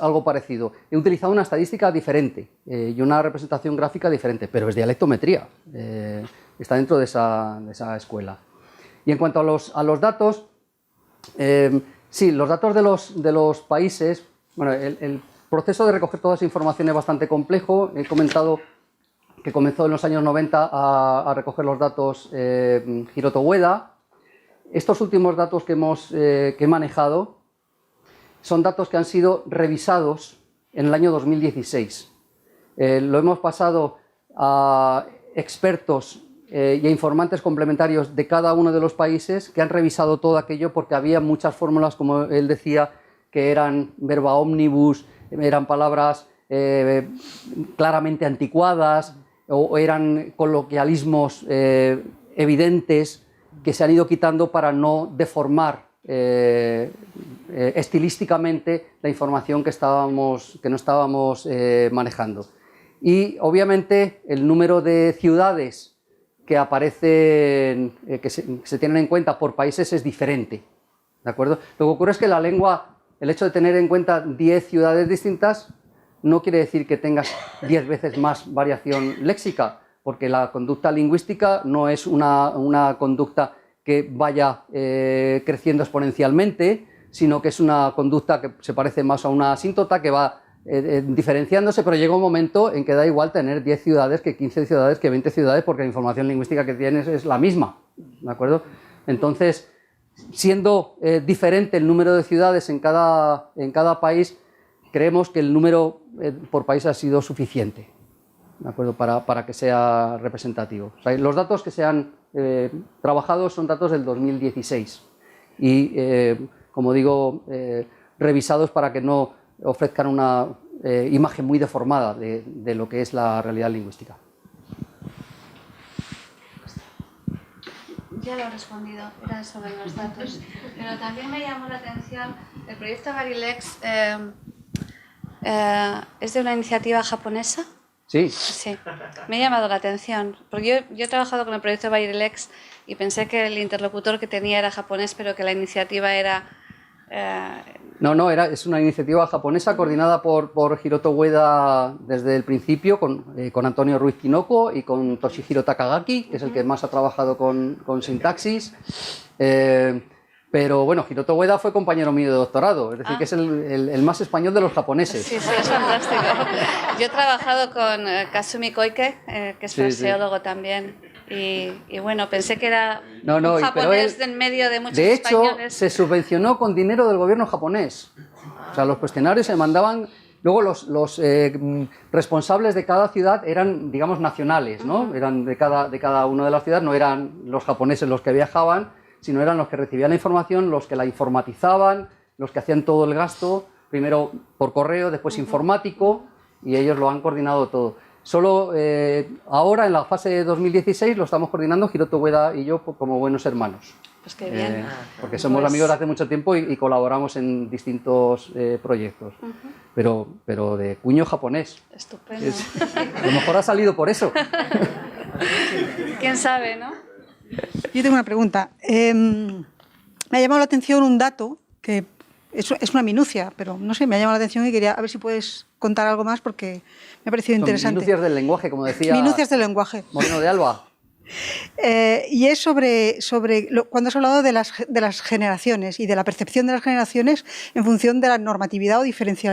algo parecido. He utilizado una estadística diferente y una representación gráfica diferente, pero es dialectometría, está dentro de esa escuela. Y en cuanto a los datos, sí, los datos de los países, bueno, el proceso de recoger toda esa información es bastante complejo. He comentado que comenzó en los años 90 a recoger los datos Hiroto Ueda. Estos últimos datos que he manejado son datos que han sido revisados en el año 2016. Lo hemos pasado a expertos y a informantes complementarios de cada uno de los países que han revisado todo aquello, porque había muchas fórmulas, como él decía, que eran verba omnibus, eran palabras claramente anticuadas o eran coloquialismos evidentes que se han ido quitando para no deformar estilísticamente la información que no estábamos manejando. Y obviamente el número de ciudades que aparecen, que se tienen en cuenta por países es diferente, ¿de acuerdo? Lo que ocurre es que la lengua, el hecho de tener en cuenta 10 ciudades distintas, no quiere decir que tengas 10 veces más variación léxica, porque la conducta lingüística no es una conducta que vaya creciendo exponencialmente, sino que es una conducta que se parece más a una asíntota que va diferenciándose, pero llega un momento en que da igual tener 10 ciudades que 15 ciudades que 20 ciudades, porque la información lingüística que tienes es la misma, ¿de acuerdo? Entonces, siendo diferente el número de ciudades en cada país, creemos que el número por país ha sido suficiente, ¿de acuerdo? Para que sea representativo. O sea, los datos que se han trabajado son datos del 2016 y, como digo, revisados para que no ofrezcan una imagen muy deformada de lo que es la realidad lingüística. Ya lo he respondido, era sobre los datos, pero también me llamó la atención el proyecto Barilex. ¿Es de una iniciativa japonesa? Sí. Sí, me ha llamado la atención, porque yo he trabajado con el proyecto Barilex y pensé que el interlocutor que tenía era japonés, pero que la iniciativa era... No, es una iniciativa japonesa coordinada por Hiroto Ueda desde el principio, con Antonio Ruiz Kinoko y con Toshihiro Takagaki, que es el que más ha trabajado con sintaxis. Pero bueno, Hiroto Ueda fue compañero mío de doctorado, es decir, que es el más español de los japoneses. Sí, sí, es fantástico. Yo he trabajado con Kasumi Koike, que es fraseólogo también. Y bueno, pensé que era un japonés en medio de muchos españoles. De hecho, se subvencionó con dinero del gobierno japonés. O sea, los cuestionarios se mandaban. Luego los responsables de cada ciudad eran, digamos, nacionales, ¿no? Eran de cada una de las ciudades, no eran los japoneses los que viajaban, sino eran los que recibían la información, los que la informatizaban, los que hacían todo el gasto, primero por correo, después informático, y ellos lo han coordinado todo. Solo ahora, en la fase de 2016, lo estamos coordinando Hiroto Ueda y yo como buenos hermanos. Pues qué bien. Porque somos amigos de hace mucho tiempo y colaboramos en distintos proyectos. Pero de cuño japonés. Estupendo. A lo mejor ha salido por eso. ¿Quién sabe, no? Yo tengo una pregunta. Me ha llamado la atención un dato que es una minucia, pero no sé, me ha llamado la atención y quería a ver si puedes contar algo más porque me ha parecido interesante. Minucias del lenguaje, como decía Minucias del lenguaje. Moreno de Alba. Y es cuando has hablado de las generaciones y de la percepción de las generaciones en función de la normatividad o diferencia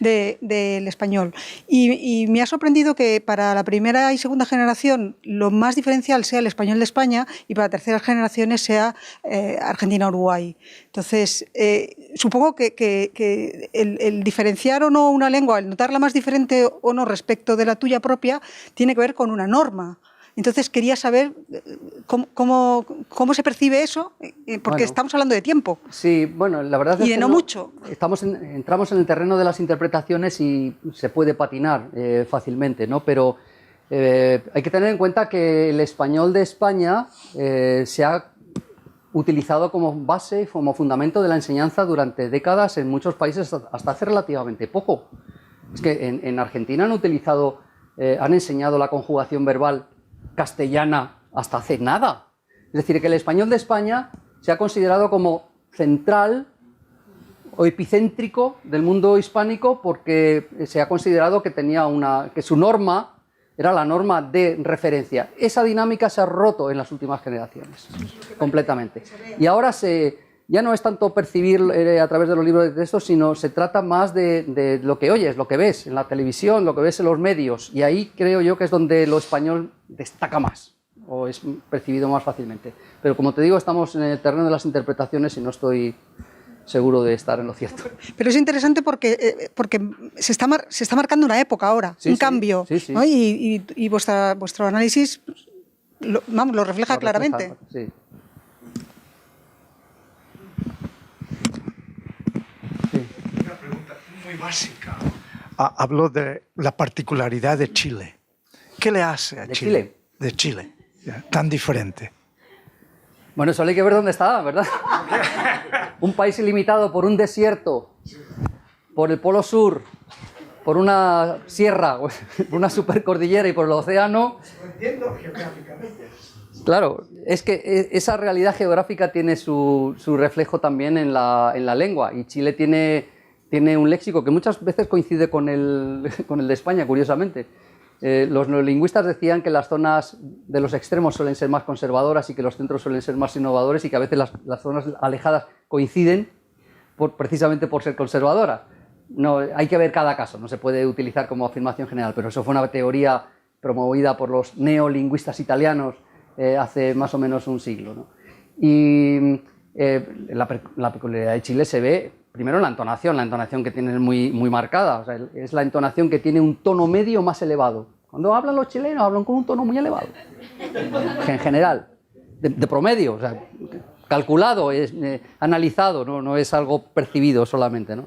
del español. Y me ha sorprendido que para la primera y segunda generación lo más diferencial sea el español de España y para terceras generaciones sea Argentina-Uruguay. Entonces, supongo que el diferenciar o no una lengua, el notarla más diferente o no respecto de la tuya propia, tiene que ver con una norma. Entonces quería saber cómo se percibe eso, porque estamos hablando de tiempo. Sí, bueno, la verdad es que no mucho. Entramos en el terreno de las interpretaciones y se puede patinar fácilmente, ¿no? Pero hay que tener en cuenta que el español de España se ha utilizado como base, como fundamento de la enseñanza durante décadas en muchos países hasta hace relativamente poco. Es que en Argentina han enseñado la conjugación verbal castellana hasta hace nada. Es decir, que el español de España se ha considerado como central o epicéntrico del mundo hispánico porque se ha considerado que su norma era la norma de referencia. Esa dinámica se ha roto en las últimas generaciones, completamente. Y ahora ya no es tanto percibir a través de los libros de texto, sino se trata más de lo que oyes, lo que ves en la televisión, lo que ves en los medios. Y ahí creo yo que es donde lo español destaca más o es percibido más fácilmente. Pero como te digo, estamos en el terreno de las interpretaciones y no estoy seguro de estar en lo cierto. Pero es interesante porque se está marcando una época ahora, un cambio, ¿no? Y vuestro análisis lo refleja claramente. Sí. Una pregunta muy básica. Habló de la particularidad de Chile. ¿Qué le hace a Chile? De Chile, tan diferente. Bueno, solo hay que ver dónde está, ¿verdad? Un país ilimitado por un desierto, por el Polo Sur, por una sierra, por una supercordillera y por el océano. Lo entiendo geográficamente. Claro, es que esa realidad geográfica tiene su reflejo también en la lengua, y Chile tiene un léxico que muchas veces coincide con el de España, curiosamente. Los neolingüistas decían que las zonas de los extremos suelen ser más conservadoras y que los centros suelen ser más innovadores, y que a veces las zonas alejadas coinciden precisamente por ser conservadoras. No, hay que ver cada caso, no se puede utilizar como afirmación general, pero eso fue una teoría promovida por los neolingüistas italianos hace más o menos un siglo, ¿no? Y la peculiaridad de Chile se ve primero en la entonación que tiene muy, muy marcada. O sea, es la entonación que tiene un tono medio más elevado. Cuando hablan los chilenos, hablan con un tono muy elevado, en general, de promedio, o sea, calculado, analizado, no es algo percibido solamente, ¿no?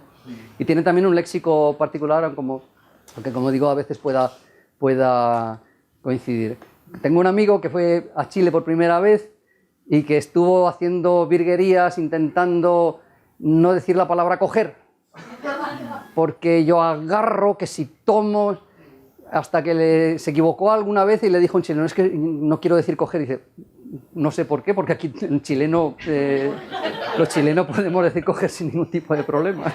Y tiene también un léxico particular, aunque como digo, a veces pueda coincidir. Tengo un amigo que fue a Chile por primera vez y que estuvo haciendo virguerías intentando no decir la palabra coger, porque yo agarro, que si tomo, hasta que se equivocó alguna vez y le dijo a un chileno, es que no quiero decir coger, y dice, no sé por qué, porque aquí en chileno, los chilenos podemos decir coger sin ningún tipo de problema.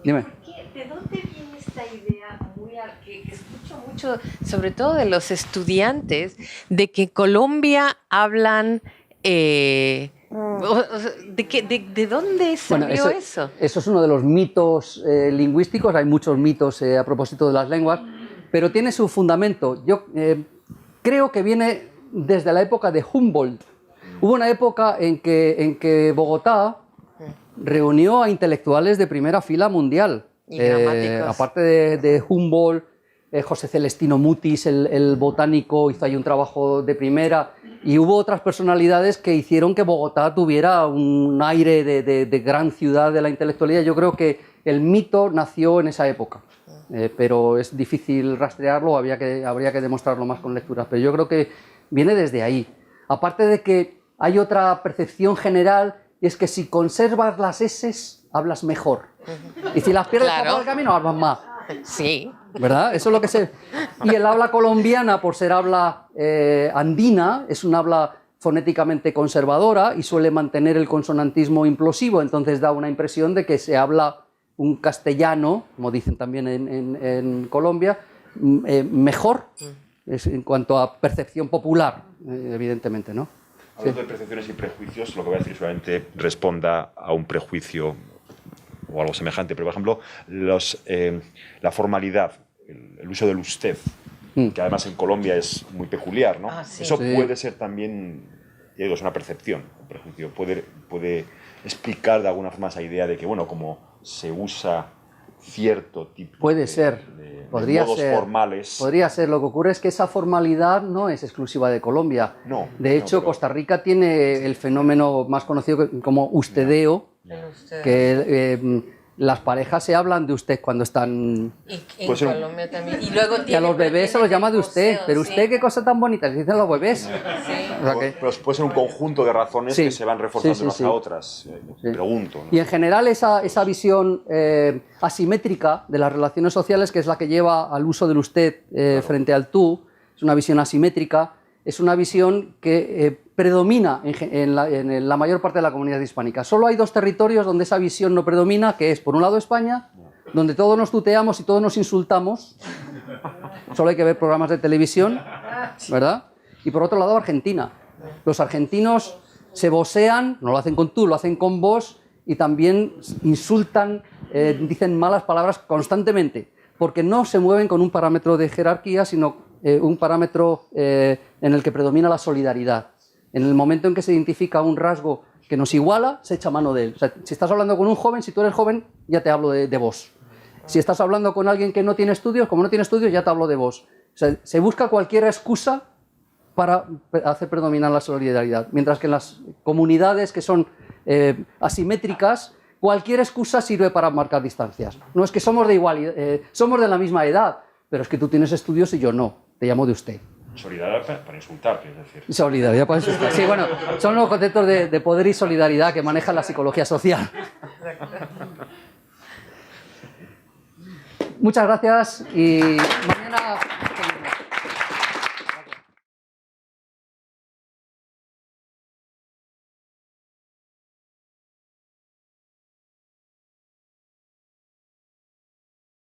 Dime. ¿De dónde viene esta idea que escucho muy mucho, sobre todo de los estudiantes, de que Colombia hablan... ¿De dónde salió eso? Eso es uno de los mitos lingüísticos. Hay muchos mitos a propósito de las lenguas, pero tiene su fundamento. Yo creo que viene desde la época de Humboldt. Hubo una época en que Bogotá reunió a intelectuales de primera fila mundial. Aparte de Humboldt, José Celestino Mutis, el botánico, hizo ahí un trabajo de primera, y hubo otras personalidades que hicieron que Bogotá tuviera un aire de gran ciudad de la intelectualidad. Yo creo que el mito nació en esa época, pero es difícil rastrearlo, habría que demostrarlo más con lecturas, pero yo creo que viene desde ahí. Aparte de que hay otra percepción general, y es que si conservas las eses, hablas mejor. Y si las pierdes por el camino, hablas más. Sí. ¿Verdad? Eso es lo que se... Y el habla colombiana, por ser habla andina, es un habla fonéticamente conservadora y suele mantener el consonantismo implosivo, entonces da una impresión de que se habla un castellano, como dicen también en Colombia, mejor en cuanto a percepción popular, evidentemente, ¿no? Hablando de percepciones y prejuicios, lo que voy a decir seguramente responda a un prejuicio o algo semejante, pero por ejemplo, la formalidad, el uso del usted, que además en Colombia es muy peculiar, ¿no? Eso puede ser también, ya digo, es una percepción, un prejuicio, puede explicar de alguna forma esa idea de que, bueno, como se usa cierto tipo de modos formales. Podría ser. Lo que ocurre es que esa formalidad no es exclusiva de Colombia. No, de hecho, Costa Rica tiene el fenómeno más conocido como ustedeo, que las parejas se hablan de usted cuando están... Y en Colombia también. Y luego a los bebés se los llama de usted, pero usted qué cosa tan bonita, les dicen los bebés. Sí. O sea que... Pero puede ser un conjunto de razones que se van reforzando unas a otras, pregunto, ¿no? Y en general esa visión asimétrica de las relaciones sociales, que es la que lleva al uso del usted frente al tú, es una visión asimétrica, es una visión que predomina en la mayor parte de la comunidad hispánica. Solo hay dos territorios donde esa visión no predomina, que es, por un lado, España, donde todos nos tuteamos y todos nos insultamos. Solo hay que ver programas de televisión, ¿verdad? Y por otro lado, Argentina. Los argentinos se vocean, no lo hacen con tú, lo hacen con vos, y también insultan, dicen malas palabras constantemente, porque no se mueven con un parámetro de jerarquía, sino un parámetro en el que predomina la solidaridad. En el momento en que se identifica un rasgo que nos iguala, se echa mano de él. O sea, si estás hablando con un joven, si tú eres joven, ya te hablo de vos. Si estás hablando con alguien que no tiene estudios, como no tiene estudios, ya te hablo de vos. O sea, se busca cualquier excusa para hacer predominar la solidaridad. Mientras que en las comunidades que son asimétricas, cualquier excusa sirve para marcar distancias. No es que somos de igual, somos de la misma edad, pero es que tú tienes estudios y yo no. Te llamo de usted. Solidaridad para insultarte, es decir. Solidaridad para insultar. Sí, bueno, son los conceptos de poder y solidaridad que maneja la psicología social. Muchas gracias y mañana...